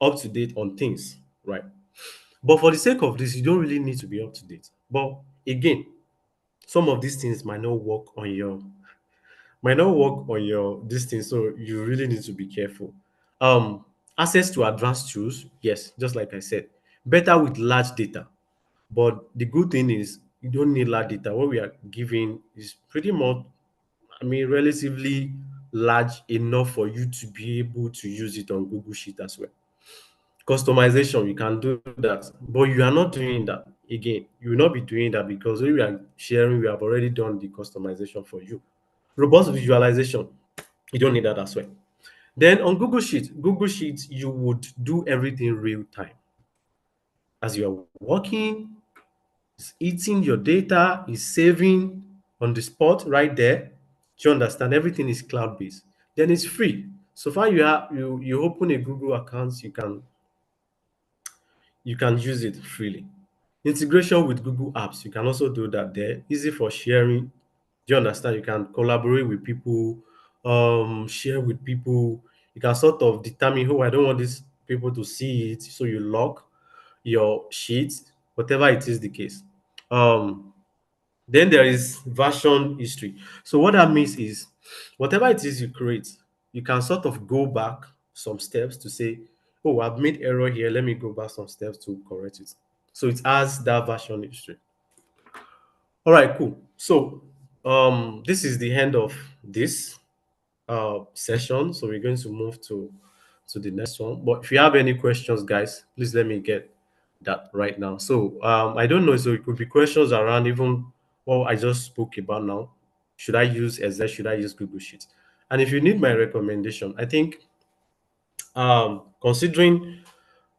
up to date on things, right? But for the sake of this, you don't really need to be up to date. But again, some of these things might not work on your this thing, so you really need to be careful. Um, Access to advanced tools, yes, just like I said, better with large data. But the good thing is you don't need large data. What we are giving is pretty much I mean, relatively large enough for you to be able to use it on Google Sheet as well. Customization, you can do that, but you are not doing that. Again, you will not be doing that because when we are sharing, we have already done the customization for you. Robust visualization, you don't need that as well. Then on Google Sheets, you would do everything real time. As you are working, it's eating your data, is saving on the spot right there. Do you understand? Everything is cloud based. Then it's free. So far you open a Google account, you can use it freely. Integration with Google Apps, you can also do that there. Easy for sharing. Do you understand? You can collaborate with people, share with people. You can sort of determine, oh, I don't want these people to see it. So you lock your sheets, whatever it is the case. Then there is version history. So what that means is whatever it is you create, you can sort of go back some steps to say, oh, I've made error here. Let me go back some steps to correct it. So it has that version history. All right, cool. So this is the end of this session. So we're going to move to the next one. But if you have any questions, guys, please let me get that right now. So I don't know. So it could be questions around even what I just spoke about now. Should I use Excel? Should I use Google Sheets? And if you need my recommendation, I think considering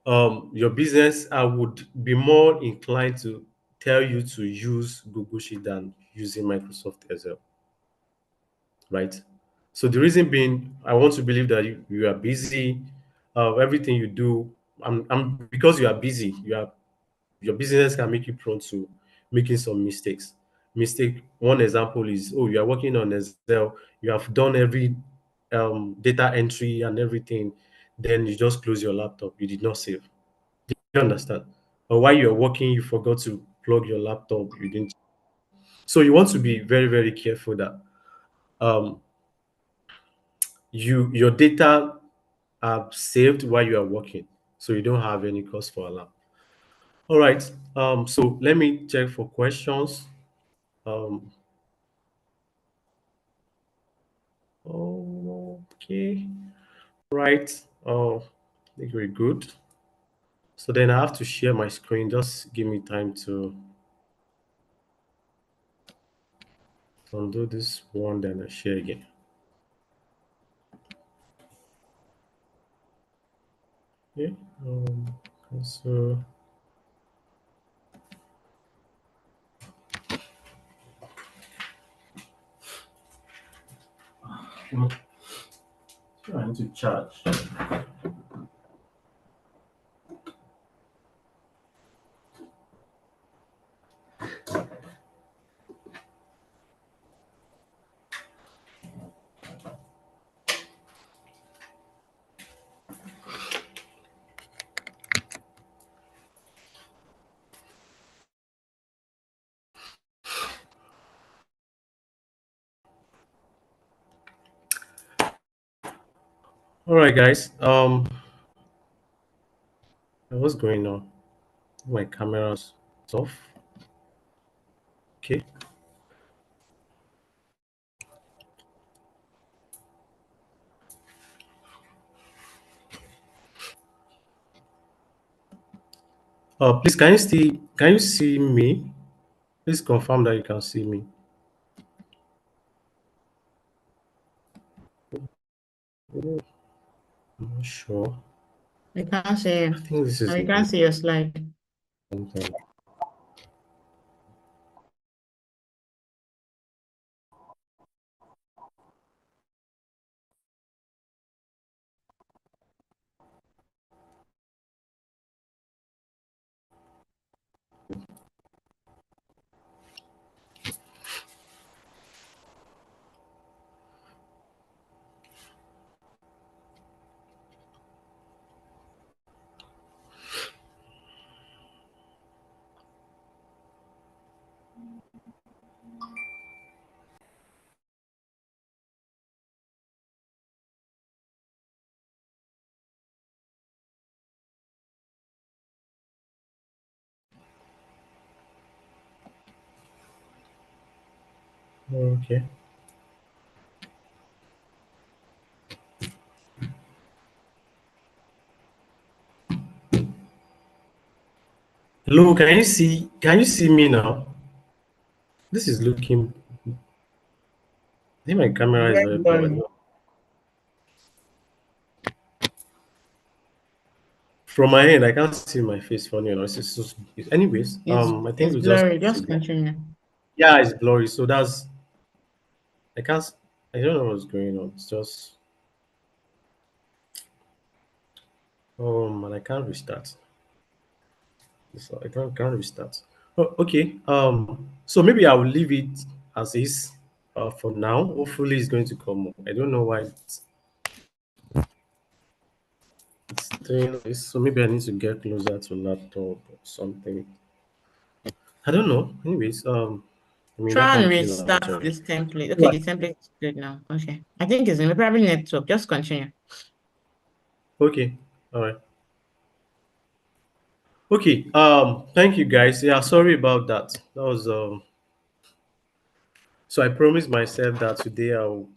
your business, I would be more inclined to tell you to use Google Sheet than using Microsoft Excel, right? So the reason being, I want to believe that you are busy. Everything you do, I'm because you are busy. Your business can make you prone to making some mistakes. One example is, oh, you are working on Excel. You have done every data entry and everything. Then you just close your laptop. You did not save. You understand? Or while you're working, you forgot to plug your laptop. You didn't. So you want to be very, very careful that um, your data are saved while you are working, so you don't have any cause for alarm. All right. So let me check for questions. Um, okay. Right. Oh, I think we're good. So then I have to share my screen. Just give me time to undo this one, then I share again. Okay. So trying to charge. All right, guys. What's going on? My camera's off. Okay. Please, can you see me? Please confirm that you can see me. Oh, I'm not sure. We can't see I you. think this is We my can't see your slide. content. Okay. Hello, can you see me now? This is looking, I think my camera is Very very blurry. blurry. From my end, I can't see my face funny enough. Anyways, It's I think it's we just blurry. Just continue. continue. Yeah, it's blurry. So that's I can't I don't know what's going on. It's just and I can't restart. So I can't restart. Oh, okay. So maybe I will leave it as is for now. Hopefully it's going to come up. I don't know why it's doing this. So maybe I need to get closer to laptop or something. I don't know. Anyways, I mean that Try and can't kill our restart joy. this template. Okay, Right. the template is good now. Okay. I think it's probably network. Just continue. Okay. All right. Okay. Thank you guys. Yeah, sorry about that. That was so I promised myself that today I'll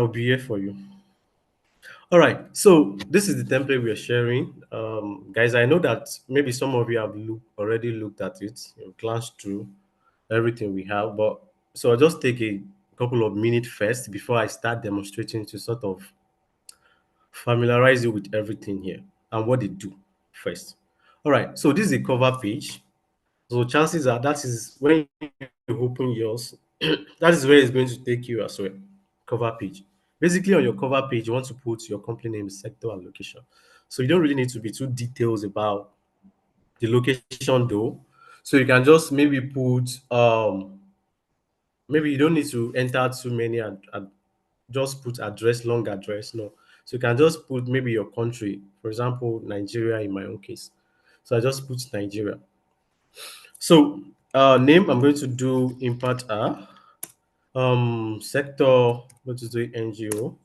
be here for you. All right. So this is the template we are sharing. Guys, I know that maybe some of you have already looked at it, glanced through everything we have, but so I'll just take a couple of minutes first before I start demonstrating to sort of familiarize you with everything here and what they do first. All right. So this is a cover page. So chances are that is when you open yours, that is where it's going to take you as well. Cover page. Basically, on your cover page, you want to put your company name, sector, and location. So you don't really need to be too details about the location though. So you can just maybe put maybe you don't need to enter too many and just put address, long address. No. So you can just put maybe your country, for example, Nigeria in my own case. So I just put Nigeria. So name I'm going to do impact R. Sector I'm going to do NGO.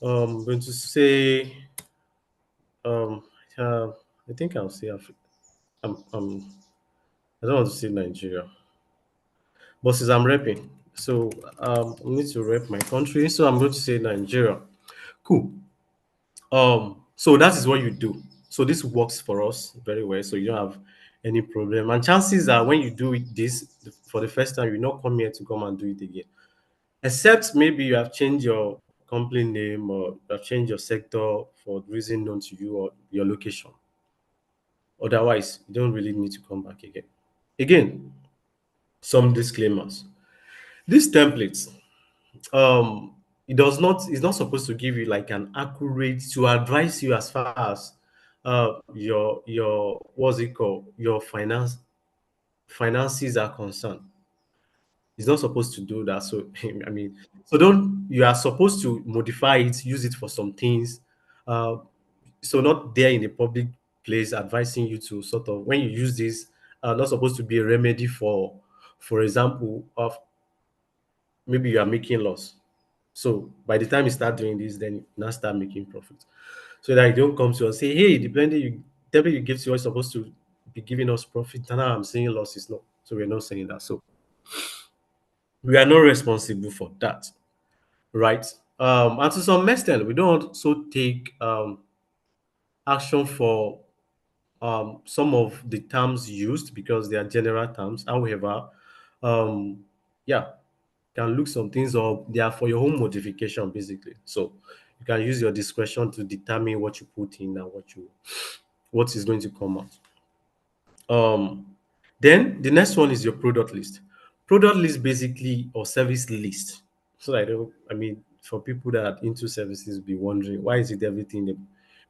I'm going to say um uh, I think I'll say I don't want to say Nigeria. But since I'm repping, so I need to rep my country. So I'm going to say Nigeria. Cool. So that is what you do. So this works for us very well. So you don't have any problem. And chances are when you do this for the first time, you not come here to come and do it again. Except maybe you have changed your company name or you have changed your sector for reason known to you or your location. Otherwise, you don't really need to come back again. Again, some disclaimers. These templates, um, it's not supposed to give you like an accurate to advise you as far as your what's it called your finances are concerned. It's not supposed to do that. So I mean, so don't you are supposed to modify it, use it for some things. Uh, so not there in a public place advising you to sort of when you use this, not supposed to be a remedy for example, of maybe you are making loss. So by the time you start doing this, then you now start making profit. So that you don't come to us say, hey, the blending you template you give to us is supposed to be giving us profit. And now I'm saying losses. No. So we're not saying that. So we are not responsible for that. Right. And to some extent, we don't also take action for some of the terms used because they are general terms. However, yeah, you can look some things up. They are for your own modification, basically. So you can use your discretion to determine what you put in and what is going to come out. Then the next one is your product list. Product list basically or service list. So I don't. I mean, for people that are into services, be wondering why is it everything the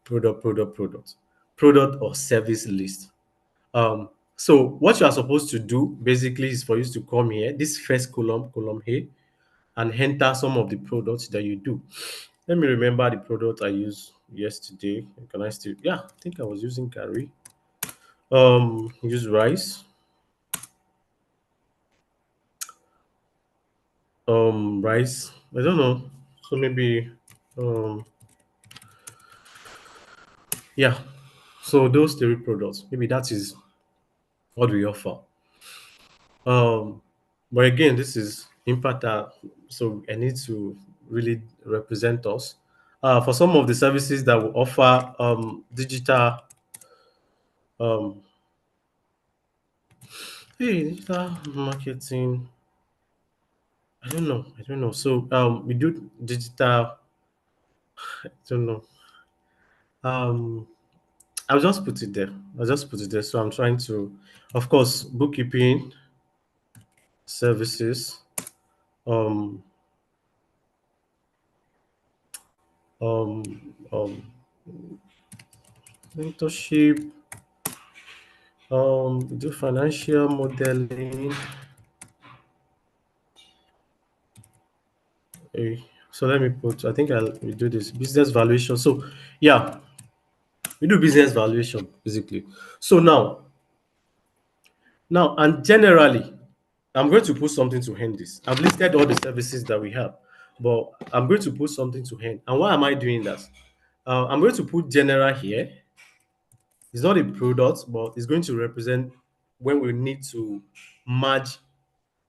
product or service list. So what you are supposed to do basically is for you to come here, this first column here, and enter some of the products that you do. Let me remember the product I used yesterday. Can I still? Yeah, I think I was using curry. Use rice. Rice. I don't know. So maybe, um, yeah. So those three products, maybe that is what we offer. Um, but again, this is impact. So I need to really represent us for some of the services that will offer digital um, digital marketing. I don't know. So we do digital. I don't know. Um, I'll just put it there. I'll just put it there. So I'm trying to, of course, bookkeeping services, um, um, um, mentorship, do financial modeling. eh, So let me put. I think I'll we do this business valuation. So yeah, we do business valuation basically. So now and generally, I'm going to put something to end this. I've listed all the services that we have, but I'm going to put something to end. And why am I doing that? I'm going to put general here. It's not a product, but it's going to represent when we need to merge,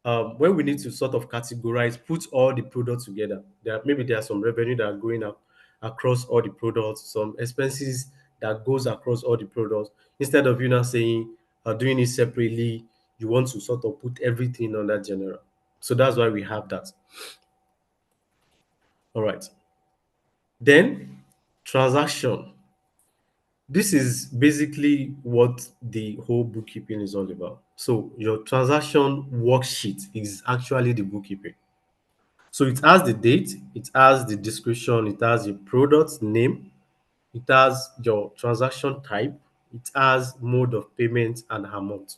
when we need to sort of categorize, put all the products together. Maybe there are some revenue that are going up across all the products, some expenses that goes across all the products. Instead of you now saying doing it separately, you want to sort of put everything on that general. So that's why we have that. All right. Then transaction. This is basically what the whole bookkeeping is all about. So your transaction worksheet is actually the bookkeeping. So it has the date, it has the description, it has your product name, it has your transaction type, it has mode of payment and amount.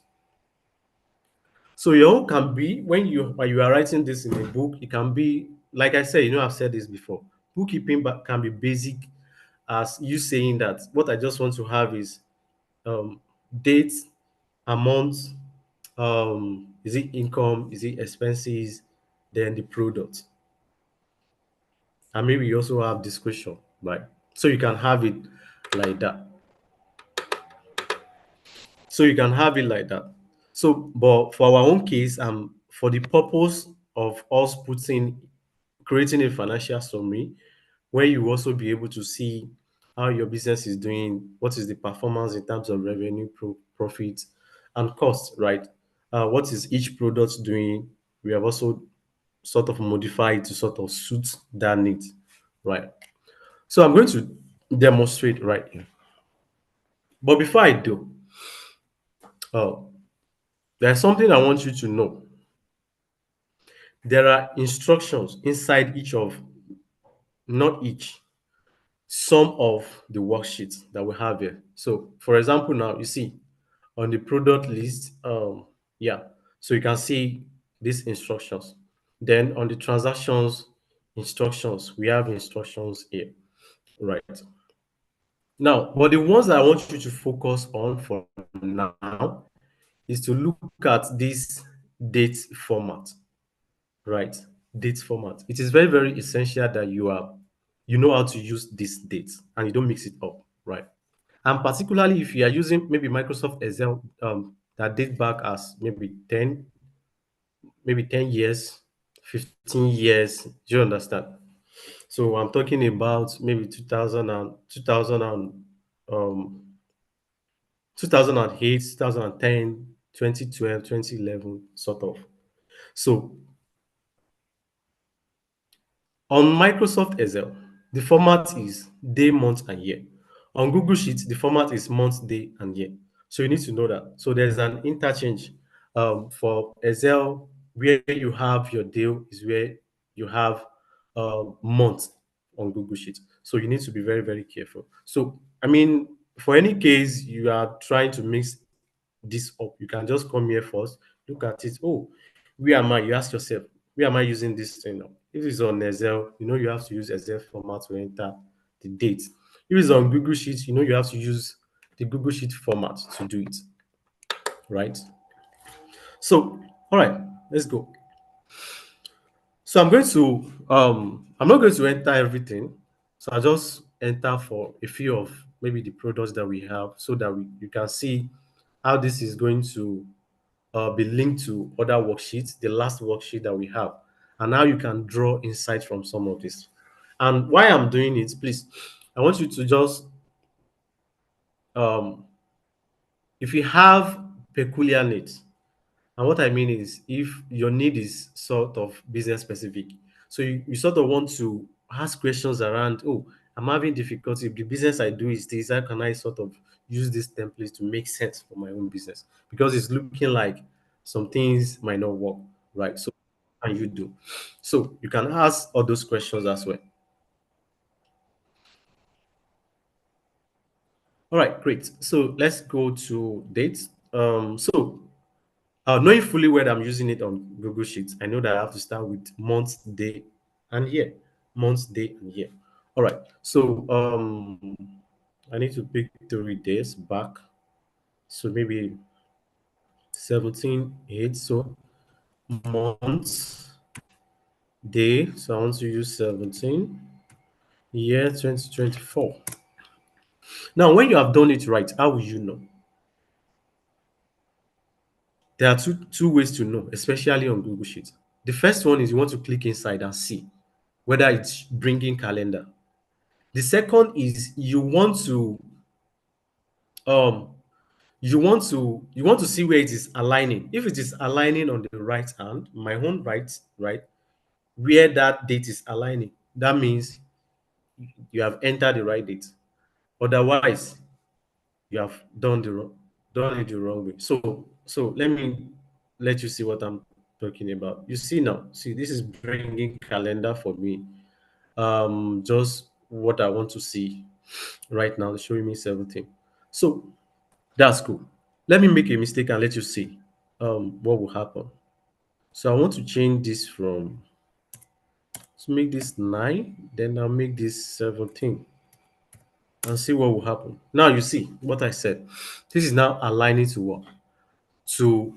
So your own can be when you are writing this in a book, it can be like I said, I've said this before. Bookkeeping can be basic as you saying that what I just want to have is um, date, amount, is it income, is it expenses, then the product. And maybe you also have discretion, right? So you can have it like that. So you can have it like that. So, but for our own case, for the purpose of us creating a financial summary, where you also be able to see how your business is doing, what is the performance in terms of revenue, profit, and cost, right? What is each product doing? We have also sort of modified to sort of suit that need, right? So I'm going to demonstrate right here. But before I do, uh, there's something I want you to know. There are instructions inside not each, some of the worksheets that we have here. So, for example, now you see on the product list, yeah, so you can see these instructions. Then on the transactions instructions, we have instructions here, right? Now, but the ones that I want you to focus on for now is to look at this date format, right? Date format. It is very, very essential that you know how to use this date and you don't mix it up, right? And particularly if you are using maybe Microsoft Excel that date back as maybe 10 years, 15 years. Do you understand? So I'm talking about maybe 2008, 2010, 2012, 2011, sort of. So on Microsoft Excel, the format is day, month, and year. On Google Sheets, the format is month, day, and year. So you need to know that. So there's an interchange for Excel where you have your day is where you have month on Google Sheets. So you need to be very, very careful. So, I mean, for any case you are trying to mix this up, you can just come here first, look at it. Oh, where am I? You ask yourself, where am I using this thing now? If it's on Excel, you have to use Excel format to enter the date. If it's on Google Sheets, you have to use the Google Sheet format to do it, right? So, all right, let's go. So I'm not going to enter everything. So I just enter for a few of maybe the products that we have so that you can see how this is going to be linked to other worksheets, the last worksheet that we have, and how you can draw insights from some of this. And why I'm doing it, please, I want you to just um if you have peculiar needs, and what I mean is if your need is sort of business specific, so you sort of want to ask questions around, oh, I'm having difficulty. The business I do is this. How can I sort of use this template to make sense for my own business? Because it's looking like some things might not work, right? So what can you do? So you can ask all those questions as well. All right, great. So let's go to dates. Knowing fully well I'm using it on Google Sheets, I know that I have to start with month, day, and year. Month, day, and year. All right. So I need to pick 3 days back. So maybe 17, 8. So month, day. So I want to use 17. Year 2024. Now, when you have done it right, how will you know? There are two ways to know, especially on Google Sheets. The first one is you want to click inside and see whether it's bringing calendar. The second is um you want to see where it is aligning. If it is aligning on the right hand, my own right, where that date is aligning, that means you have entered the right date. Otherwise, you have done it the wrong way. So let me let you see what I'm talking about. You see now, see this is bringing calendar for me. Just what I want to see right now, showing me 17. So that's cool. Let me make a mistake and let you see what will happen. So I want to change this from to make this 9, then I'll make this 17 and see what will happen. Now you see what I said. This is now aligning to what? To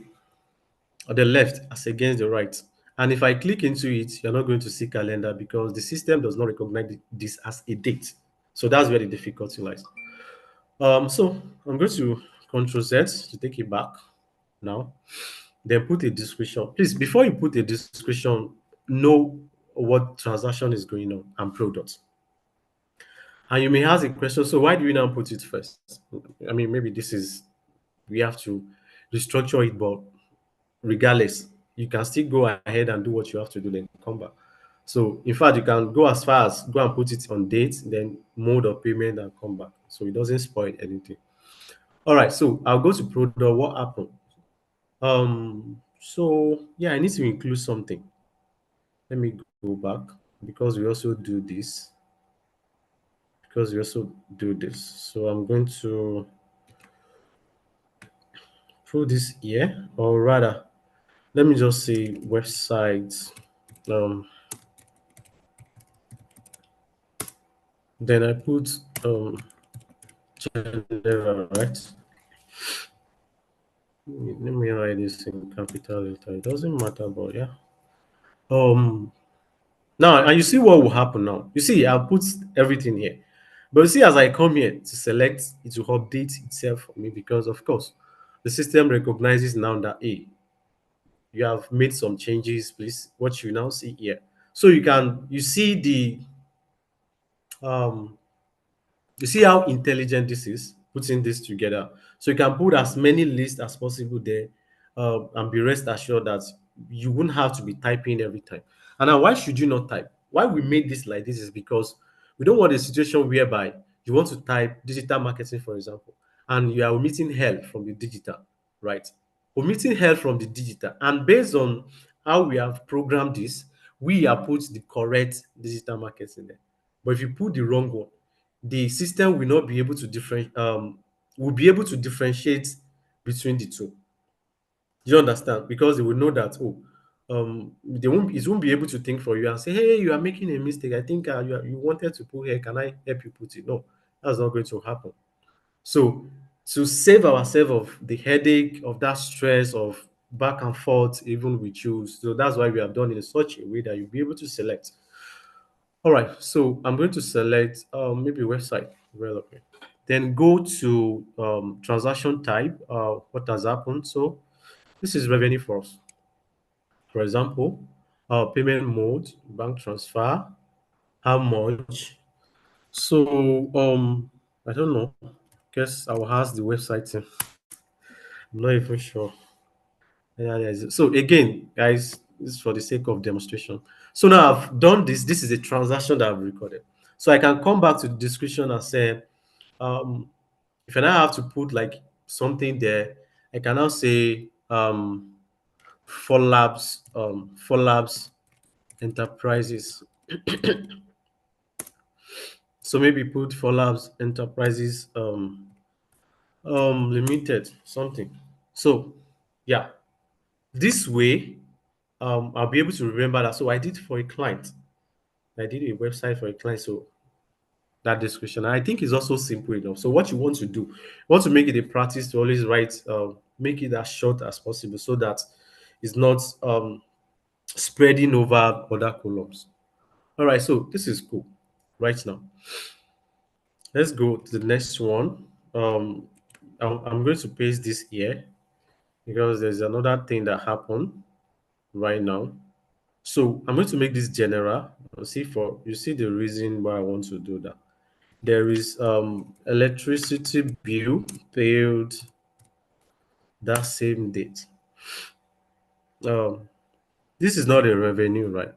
the left as against the right. And if I click into it, you're not going to see calendar because the system does not recognize this as a date. So that's where the difficulty lies. So I'm going to Control Z to take it back now. Then put a description. Please, before you put a description, know what transaction is going on and product. And you may ask a question, so why do we now put it first? I mean, maybe this is, we have to restructure it, but regardless, you can still go ahead and do what you have to do, then come back. So, in fact, you can go as far as go and put it on date, then mode of payment, and come back. So it doesn't spoil anything. All right, so I'll go to product. What happened? So yeah, I need to include something. Let me go back because we also do this. So I'm going to put this here, or rather, let me just say website. Um, then I put general, right? Let me write this in capital letter. It doesn't matter, but yeah. Um, Now, and you see what will happen now. You see, I'll put everything here. But you see, as I come here to select, it will update itself for me because, of course, the system recognizes now that, hey, you have made some changes, please. What you now see here. So you see um, you see how intelligent this is, putting this together. So you can put as many lists as possible there, and be rest assured that you won't have to be typing every time. And now, why should you not type? Why we made this like this is because we don't want a situation whereby you want to type digital marketing, for example, and you are omitting hell from the digital, right? Omitting hell from the digital. And based on how we have programmed this, we have put the correct digital marketing there. But if you put the wrong one, the system will not be able to will be able to differentiate between the two. You understand? Because they will know that, oh, it won't be able to think for you and say, hey, you are making a mistake. I think you wanted to put here. Can I help you put it? No, that's not going to happen. So to save ourselves of the headache, of that stress, of back and forth, even we choose. So that's why we have done it in such a way that you'll be able to select. All right, so I'm going to select maybe website development. Then go to transaction type. What has happened? So this is revenue for us. For example, payment mode, bank transfer, how much. So I don't know. Guess I will ask the website team. I'm not even sure. So again, guys, this is for the sake of demonstration. So now I've done this. This is a transaction that I've recorded. So I can come back to the description and say, um, if I now have to put like something there, I can now say for labs enterprises. So maybe put for labs enterprises limited something. So yeah, this way I'll be able to remember that. So I did for a client. I did a website for a client. So that description, and I think it's also simple enough. So what you want to do, you want to make it a practice to always write, make it as short as possible so that it's not spreading over other columns. All right, so this is cool. Right now, let's go to the next one. I'm going to paste this here because there's another thing that happened right now. So I'm going to make this general. See, for you see the reason why I want to do that. There is electricity bill paid that same date. Um, this is not a revenue, right?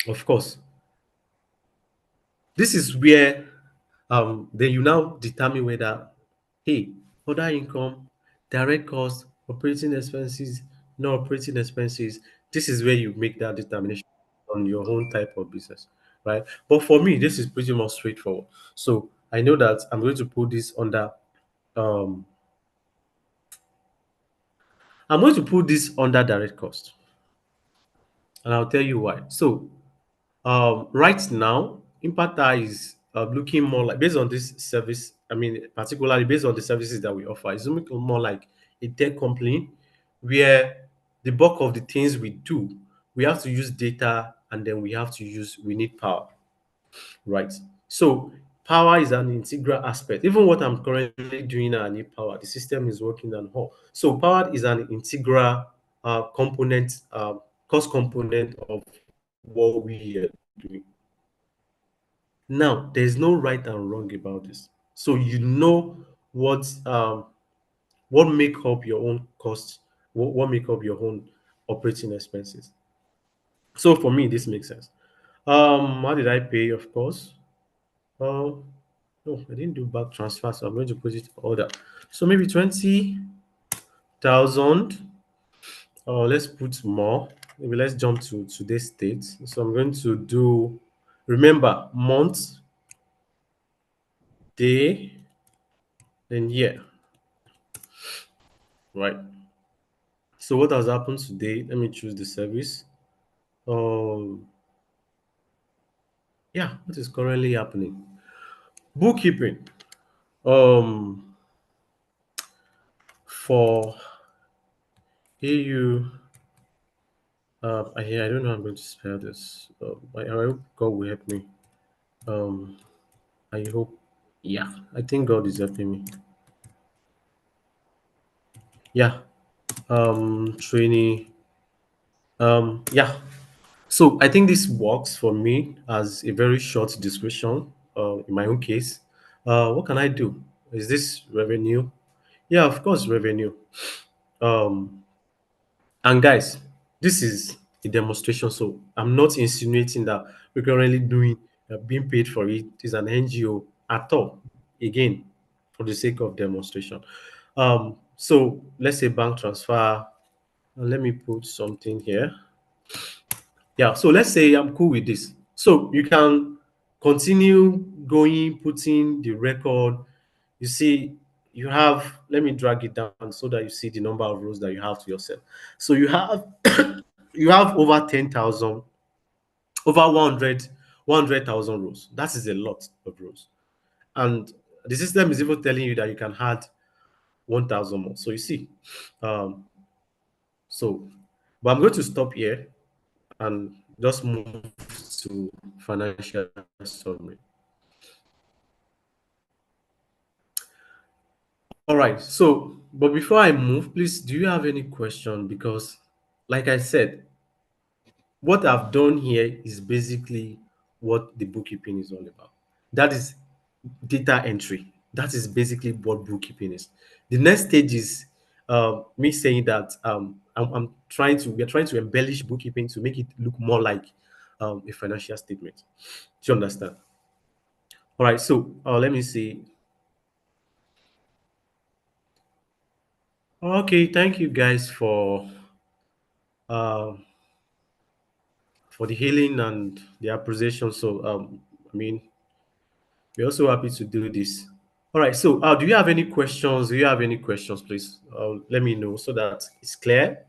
Of course, this is where then you now determine whether, hey, other income, direct cost, operating expenses, no operating expenses. This is where you make that determination on your own type of business, right? But for me, this is pretty much straightforward. So I know that I'm going to put this under um I'm going to put this under direct cost, and I'll tell you why. So right now, Impata is looking more like, based on this service, I mean, particularly based on the services that we offer, it's looking more like a tech company where the bulk of the things we do, we have to use data, and then we need power, right? So power is an integral aspect. Even what I'm currently doing now, I need power. The system is working and all. So power is an integral component, cost component of what we are doing. Now, there's no right and wrong about this. So you know what make up your own costs, what make up your own operating expenses. So for me, this makes sense. How did I pay? Of course. No, I didn't do back transfer, so I'm going to put it order. So maybe 20,000. Let's put more. Maybe let's jump to today's date. So I'm going to do, remember, month, day, then year, right? So what has happened today? Let me choose the service. Um, yeah, what is currently happening? Bookkeeping. Um, for AU. I don't know how I'm going to spell this. I hope God will help me. Um, I hope. Yeah, I think God is helping me. Yeah. Trainee. Yeah. So I think this works for me as a very short description. In my own case, what can I do? Is this revenue? Yeah, of course, revenue. Um, and guys, this is a demonstration, so I'm not insinuating that we're currently doing being paid for it is an NGO at all. Again, for the sake of demonstration. So let's say bank transfer. Let me put something here. Yeah, so let's say I'm cool with this. So you can continue going, putting the record. You see, you have, let me drag it down so that you see the number of rows that you have to yourself. So you have you have over 10,000, over 100,000 rows. That is a lot of rows. And the system is even telling you that you can add 1,000 more. So you see, um, so, but I'm going to stop here and just move to financial summary. All right. So, but before I move, please, do you have any question? Because, like I said, what I've done here is basically what the bookkeeping is all about. That is data entry. That is basically what bookkeeping is. The next stage is me saying that we're trying to embellish bookkeeping to make it look more like a financial statement. Do you understand? All right, so let me see. Okay, thank you guys uh, for the healing and the appreciation. So I mean, we're also happy to do this. All right. So, do you have any questions? Do you have any questions, please? Let me know so that it's clear.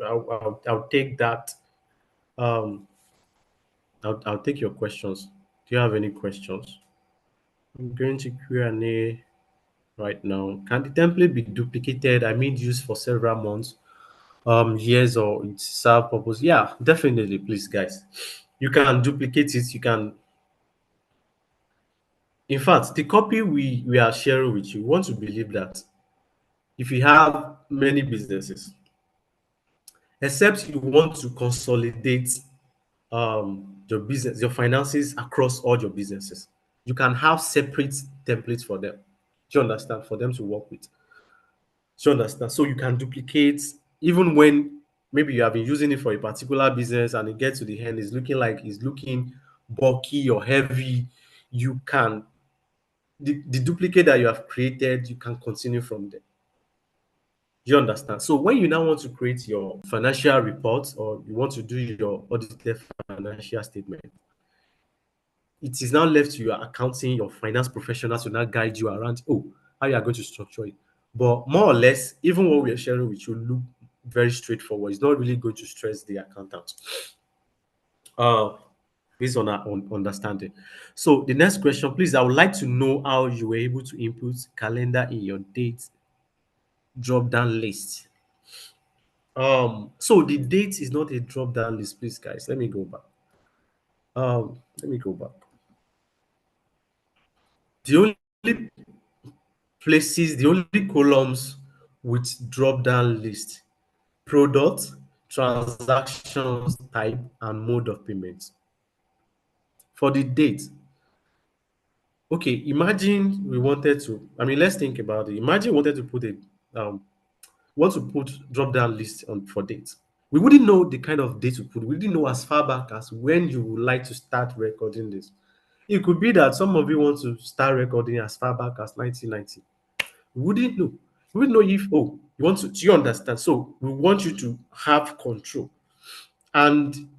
I'll take that. Um, I'll take your questions. Do you have any questions? I'm going to Q&A right now. Can the template be duplicated? I mean, used for several months, years, or it serve purpose? Yeah, definitely. Please, guys, you can duplicate it. You can. In fact, the copy we are sharing with you, we want to believe that if you have many businesses, except you want to consolidate your business, your finances across all your businesses, you can have separate templates for them. Do you understand? For them to work with. Do you understand? So you can duplicate even when maybe you have been using it for a particular business and it gets to the end, it's looking like it's looking bulky or heavy. You can the duplicate that you have created, you can continue from there. You understand? So when you now want to create your financial report or you want to do your audited financial statement, it is now left to your accounting, your finance professionals to now guide you around, how you are going to structure it. But more or less, even what we are sharing with you look very straightforward. It's not really going to stress the accountant. Uh, Based on our understanding. So the next question, please, I would like to know how you were able to input calendar in your date drop down list. So the date is not a drop down list, please, guys. Let me go back. Let me go back. The only places, the only columns with drop down list: product, transactions type, and mode of payment. For the date, okay, imagine we wanted to, I mean, let's think about it. Imagine we wanted to put want to put drop down list on for dates. We wouldn't know the kind of date to put. We didn't know as far back as when you would like to start recording this. It could be that some of you want to start recording as far back as 1990. We wouldn't know. We wouldn't know if, you want to, do you understand? So we want you to have control. And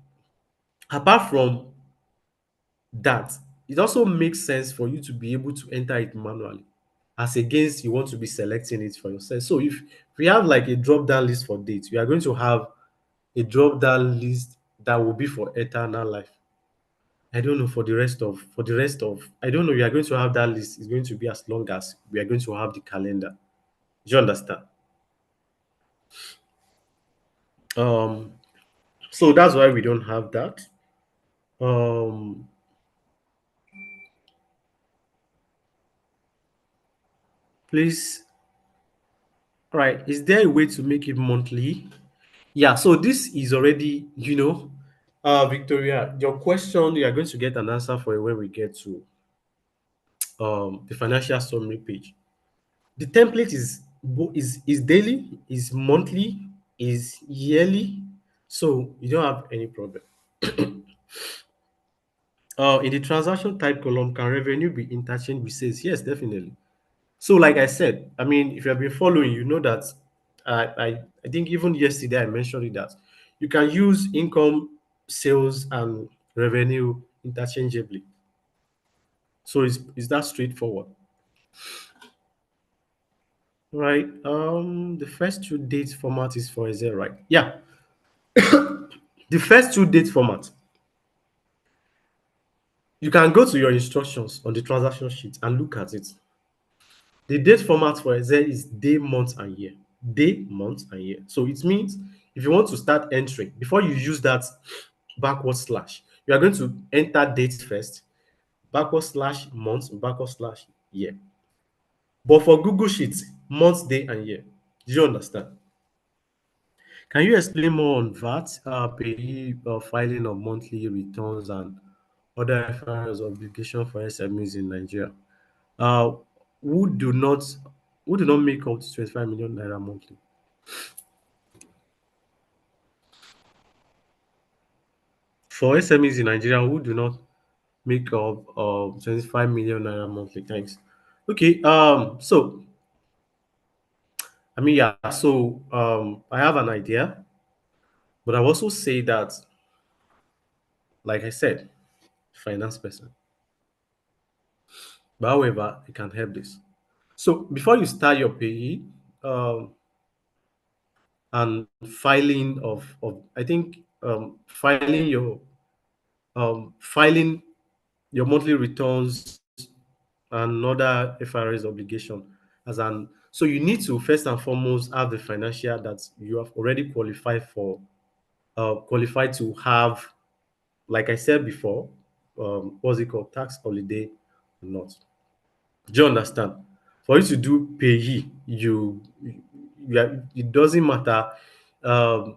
apart from that, it also makes sense for you to be able to enter it manually, as against you want to be selecting it for yourself. So if we have like a drop down list for dates, we are going to have a drop down list that will be for eternal life. I don't know for the rest of I don't know. You are going to have that list. It's going to be as long as we are going to have the calendar. Do you understand? Um, so that's why we don't have that. Um, Please, right? Is there a way to make it monthly? Yeah. So this is already, Victoria, your question. You are going to get an answer for it when we get to the financial summary page. The template is daily, is monthly, is yearly, so you don't have any problem. In the transaction type column, can revenue be interchanged with sales? Yes, definitely. So, like I said, I mean, if you have been following, you know that I think even yesterday I mentioned it that you can use income, sales, and revenue interchangeably. So, is that straightforward? Right. The first two dates format is for Excel, right? Yeah. The first two date format, you can go to your instructions on the transaction sheet and look at it. The date format for Excel is day, month, and year. Day, month, and year. So it means if you want to start entering, before you use that backward slash, you are going to enter date first, backward slash month, backward slash year. But for Google Sheets, month, day, and year. Do you understand? Can you explain more on that, payee filing of monthly returns and other FRS obligation for SMEs in Nigeria. Uh, who do not who do not make up to 25 million naira monthly. For SMEs in Nigeria who do not make up 25 million naira monthly. Thanks. Okay. So I mean, yeah. So I have an idea, but I also say that, like I said, finance person. But however, it can help this. So before you start your payee, um, and filing of I think filing your monthly returns and other FRS obligation as an so you need to first and foremost have the financial that you have already qualified to have, like I said before, what's it called, tax holiday or not. Do you understand? For you to do payee, it doesn't matter. Um,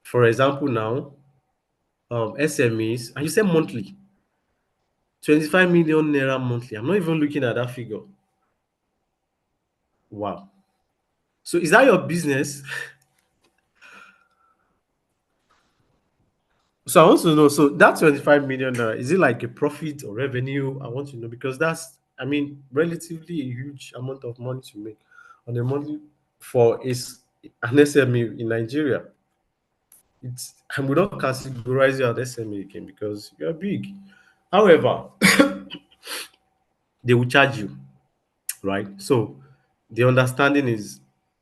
for example, now SMEs, and you say monthly, 25 million naira monthly. I'm not even looking at that figure. Wow. So is that your business? So I want to know. So that 25 million naira, is it like a profit or revenue? I want to know because that's, I mean, relatively a huge amount of money to make on a monthly for an SME in Nigeria. It's I would not categorize you as SME again because you're big. However, they will charge you, right? So the understanding is,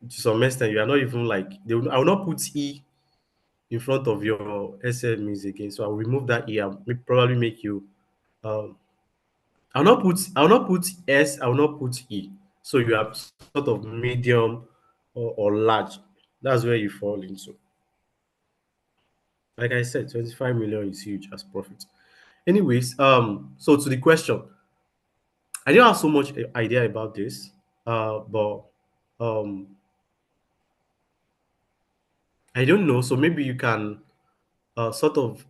to some extent, you are not even like I will not put in front of your SMEs again. So I'll remove that E. I'll probably make you um I'll not put S, I'll not put E. So you are sort of medium or large. That's where you fall into. Like I said, 25 million is huge as profit. Anyways, so to the question, I didn't have so much idea about this, but um, I don't know. So maybe you can sort of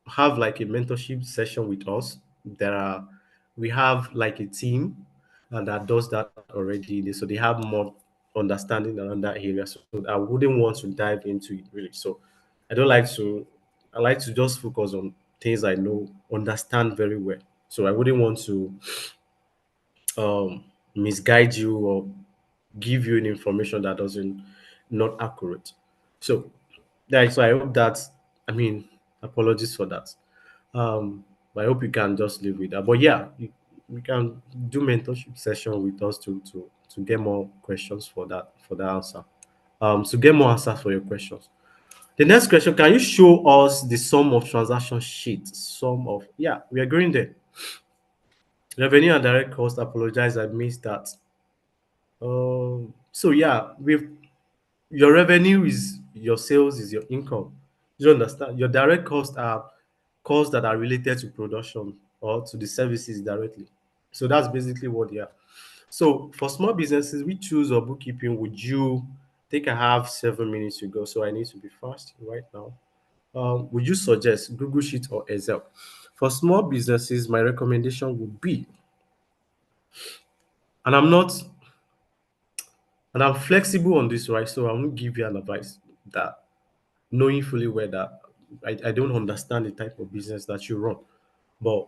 have like a mentorship session with us. We have like a team that does that already. So they have more understanding around that area. So I wouldn't want to dive into it really. So I don't like to. I like to just focus on things I know, understand very well. So I wouldn't want to um, misguide you or give you an information that doesn't not accurate. So yeah, so I hope that, I mean, apologies for that. But I hope you can just live with that. But yeah, we can do mentorship session with us to get more questions for that answer. To get more answers for your questions. The next question: can you show us the sum of transaction sheet? Sum of, yeah, we are going there. Revenue and direct cost. Apologize, I missed that. So yeah, we've your revenue is your sales, is your income. You understand? Your direct costs are costs that are related to production or to the services directly. So that's basically what they are. So for small businesses, we choose or bookkeeping. Would you think I have 7 minutes to go? So I need to be fast right now. Would you suggest Google Sheet or Excel? For small businesses, my recommendation would be, and I'm flexible on this, right? So I won't give you an advice that, knowing fully well that I don't understand the type of business that you run. But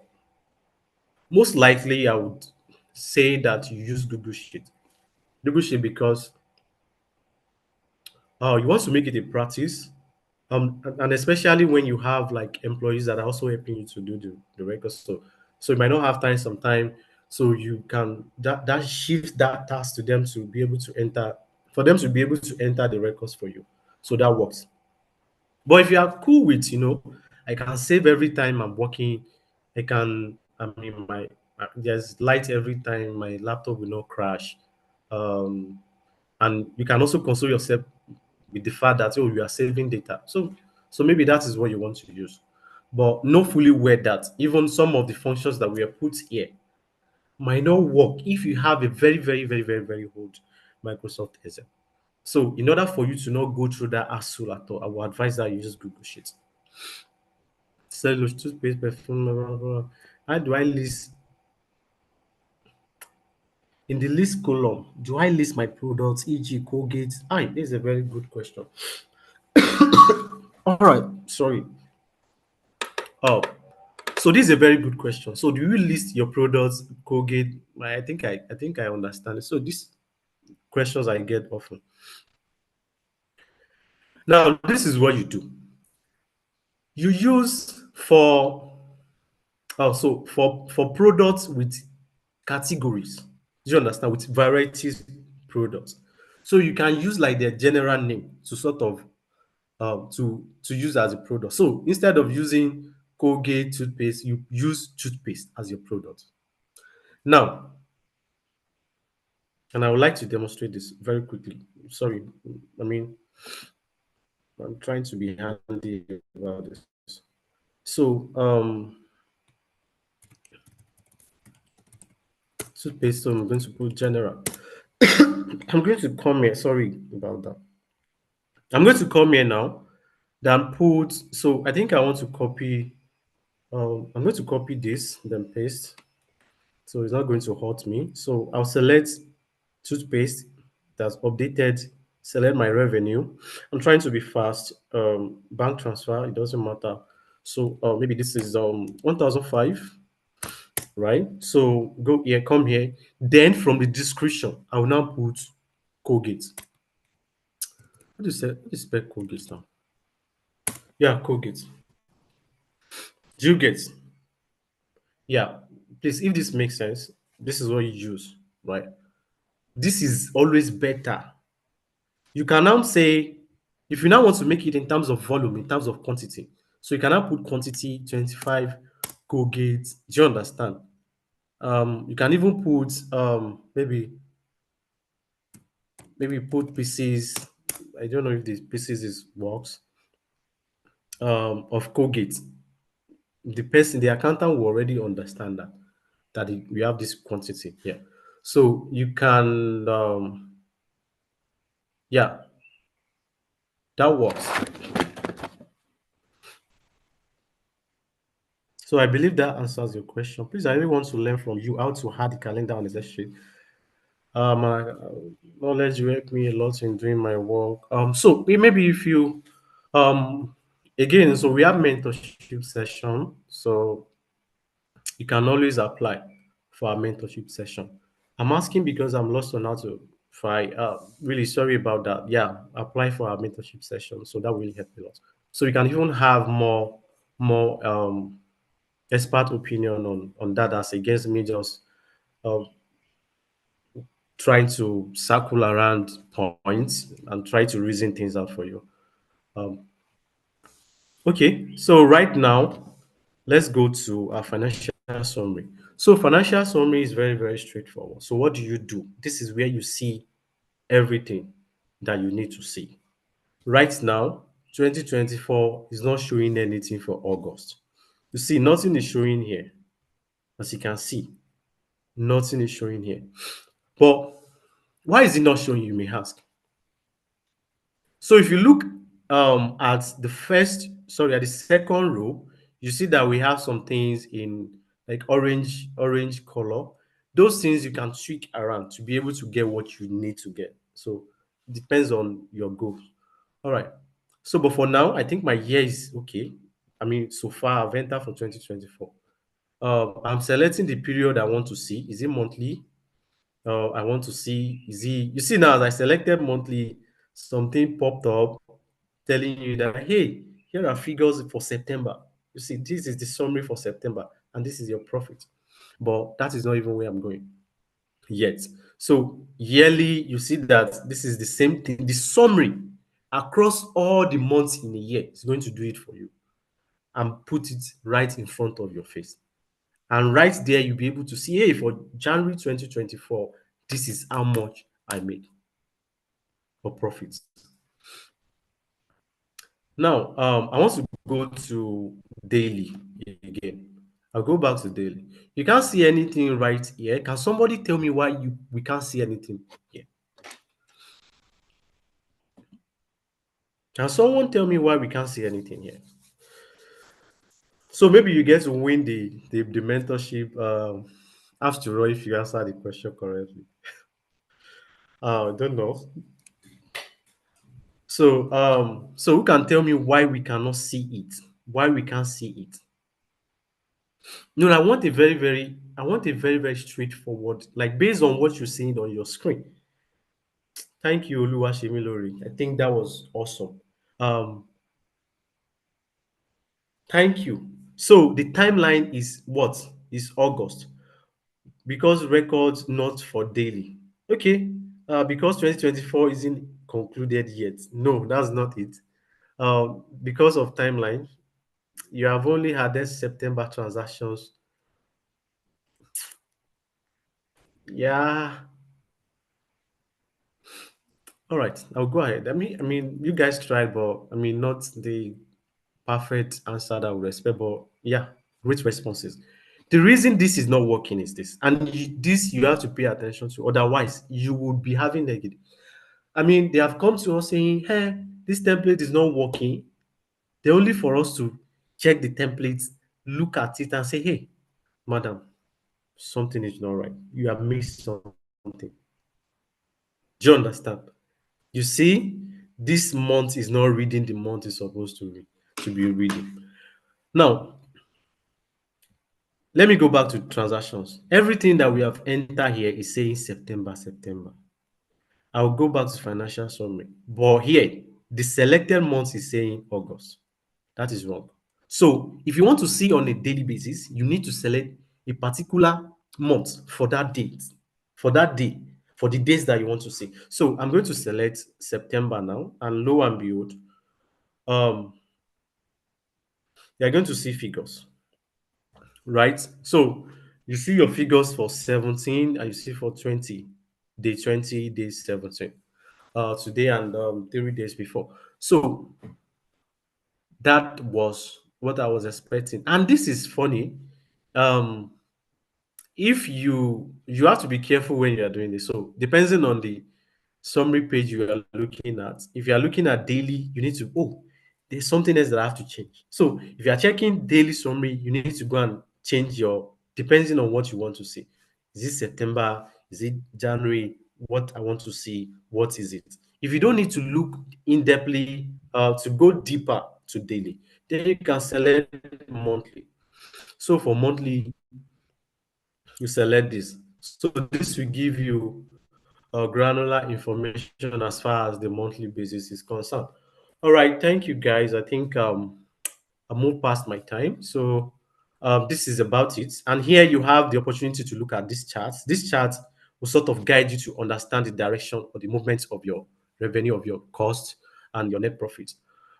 most likely, I would say that you use Google Sheet. Google Sheet because you want to make it a practice. And especially when you have like employees that are also helping you to do the records. So you might not have time sometime. So you can that shifts that task to them to be able to enter for them to be able to enter the records for you. So that works. But if you are cool with, I can save every time I'm working. I mean, there's light every time. My laptop will not crash. Um, and you can also console yourself with the fact that, oh, you are saving data. So maybe that is what you want to use. But know fully well that even some of the functions that we have put here might not work if you have a very, very, very, very, very old Microsoft Excel. So in order for you to not go through that hassle at all, I would advise that you use Google Sheets. cellulose, toothpaste, perfume, blah, blah, blah. How do I list in the list column? Do I list my products, e.g., Colgate? This is a very good question. All right, sorry. Oh, so this is a very good question. So, do you list your products, Colgate? I think I understand it. So, these questions I get often. Now, this is what you do. You use for products with categories. Do you understand? With varieties products. So you can use like their general name to sort of to use as a product. So instead of using Colgate toothpaste, you use toothpaste as your product. Now, and I would like to demonstrate this very quickly. Sorry, I mean, I'm trying to be handy about this. So, toothpaste, so I'm going to put general. I'm going to come here. Sorry about that. I'm going to come here now. Then put. So I think I want to copy. I'm going to copy this, then paste. So it's not going to hurt me. So I'll select toothpaste that's updated. Select my revenue. I'm trying to be fast. Bank transfer. It doesn't matter. So maybe this is 1,005, right? So go here, come here. Then from the description, I will now put Colgate. What do you say? What do you spell Colgate now? Yeah, Colgate. Do you get? Yeah. Please, if this makes sense, this is what you use, right? This is always better. You can now say, if you now want to make it in terms of volume, in terms of quantity, so you can now put quantity 25 Colgate. Do you understand? You can even put maybe put pieces. I don't know if this pieces is works of Colgate. The accountant will already understand we have this quantity here. So you can yeah, that works. So I believe that answers your question. Please, I really want to learn from you how to add the calendar on the sheet. My knowledge will help me a lot in doing my work. So maybe if you again, so we have mentorship session. So you can always apply for our mentorship session. I'm asking because I'm lost on how to try. Really sorry about that. Yeah, apply for our mentorship session. So that will really help a lot. So you can even have more expert opinion on that as against me just uh, trying to circle around points and try to reason things out for you. Um, okay, so right now, let's go to our financial summary. So financial summary is very, very straightforward. So what do you do? This is where you see everything that you need to see. Right now, 2024 is not showing anything for August. You see, nothing is showing here. As you can see, nothing is showing here. But why is it not showing, you may ask? So if you look at at the second row, you see that we have some things in like orange color. Those things you can tweak around to be able to get what you need to get. So it depends on your goals. All right. So, but for now, I think my year is okay. I mean, so far I've entered for 2024. I'm selecting the period I want to see. Is it monthly? I want to see, is he, you see now, as I selected monthly, something popped up telling you that, hey, here are figures for September. You see, this is the summary for September, and this is your profit. But that is not even where I'm going yet. So yearly, you see that this is the same thing. The summary across all the months in a year is going to do it for you and put it right in front of your face. And right there, you'll be able to see, hey, for January 2024, this is how much I made for profits. Now, I want to go to daily again. I'll go back to daily. You can't see anything right here. Can somebody tell me why we can't see anything here? Can someone tell me why we can't see anything here? So maybe you get to win the mentorship after all if you answer the question correctly. Don't know. So who can tell me why we cannot see it? Why we can't see it? No, I want a very, very straightforward, like based on what you're seeing on your screen. Thank you, Oluwashemilori. I think that was awesome. Um, thank you. So the timeline is what? Is August because records not for daily. Okay. Because 2024 isn't concluded yet. No, that's not it. Because of timeline, you have only had this September transactions. Yeah. All right. I'll go ahead. I mean, you guys tried, but I mean, not the perfect answer that we expect, but yeah, great responses. The reason this is not working is this, and this you have to pay attention to. Otherwise, you would be having negative. I mean, they have come to us saying, "Hey, this template is not working." They're only for us to check the templates, look at it, and say, "Hey, madam, something is not right. You have missed something." Do you understand? You see, this month is not reading the month it's supposed to read, to be reading. Now, let me go back to transactions. Everything that we have entered here is saying September, September. I'll go back to financial summary. But here, the selected month is saying August. That is wrong. So if you want to see on a daily basis, you need to select a particular month for that date, for that day, for the days that you want to see. So I'm going to select September now, and lo and behold, um, you're going to see figures, right? So you see your figures for 17 and you see for 20, day 20, day 17, today and 3 days before. So that was what I was expecting. And this is funny. Um, if you have to be careful when you are doing this. So depending on the summary page you are looking at, if you are looking at daily, you need to there's something else that I have to change. So if you are checking daily summary, you need to go and change your depending on what you want to see. Is it September? Is it January? What I want to see? What is it? If you don't need to look in depthly to go deeper to daily, then you can select monthly. So for monthly, you select this. So this will give you granular information as far as the monthly basis is concerned. All right, thank you guys. I think I moved past my time. So this is about it. And here you have the opportunity to look at this chart. This chart will sort of guide you to understand the direction or the movement of your revenue, of your cost, and your net profit.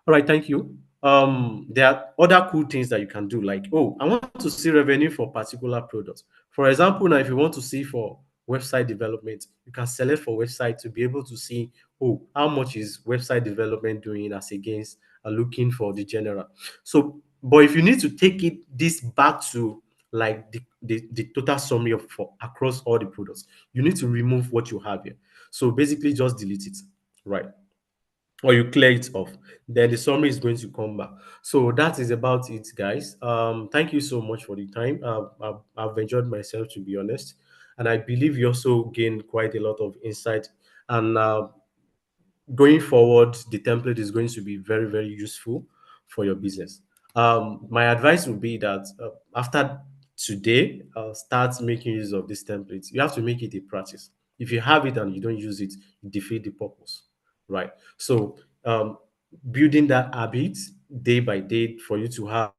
All right, thank you. There are other cool things that you can do, like, oh, I want to see revenue for particular products. For example, now if you want to see for website development, you can select for website to be able to see, oh, how much is website development doing as against looking for the general. So, but if you need to take this back to like the total summary of for across all the products, you need to remove what you have here. So basically just delete it, right? Or you clear it off, then the summary is going to come back. So that is about it, guys. Thank you so much for the time. I've enjoyed myself, to be honest, and I believe you also gained quite a lot of insight. And going forward, the template is going to be very, very useful for your business. My advice would be that after today, start making use of these templates. You have to make it a practice. If you have it and you don't use it, you defeat the purpose, right? So, building that habit day by day for you to have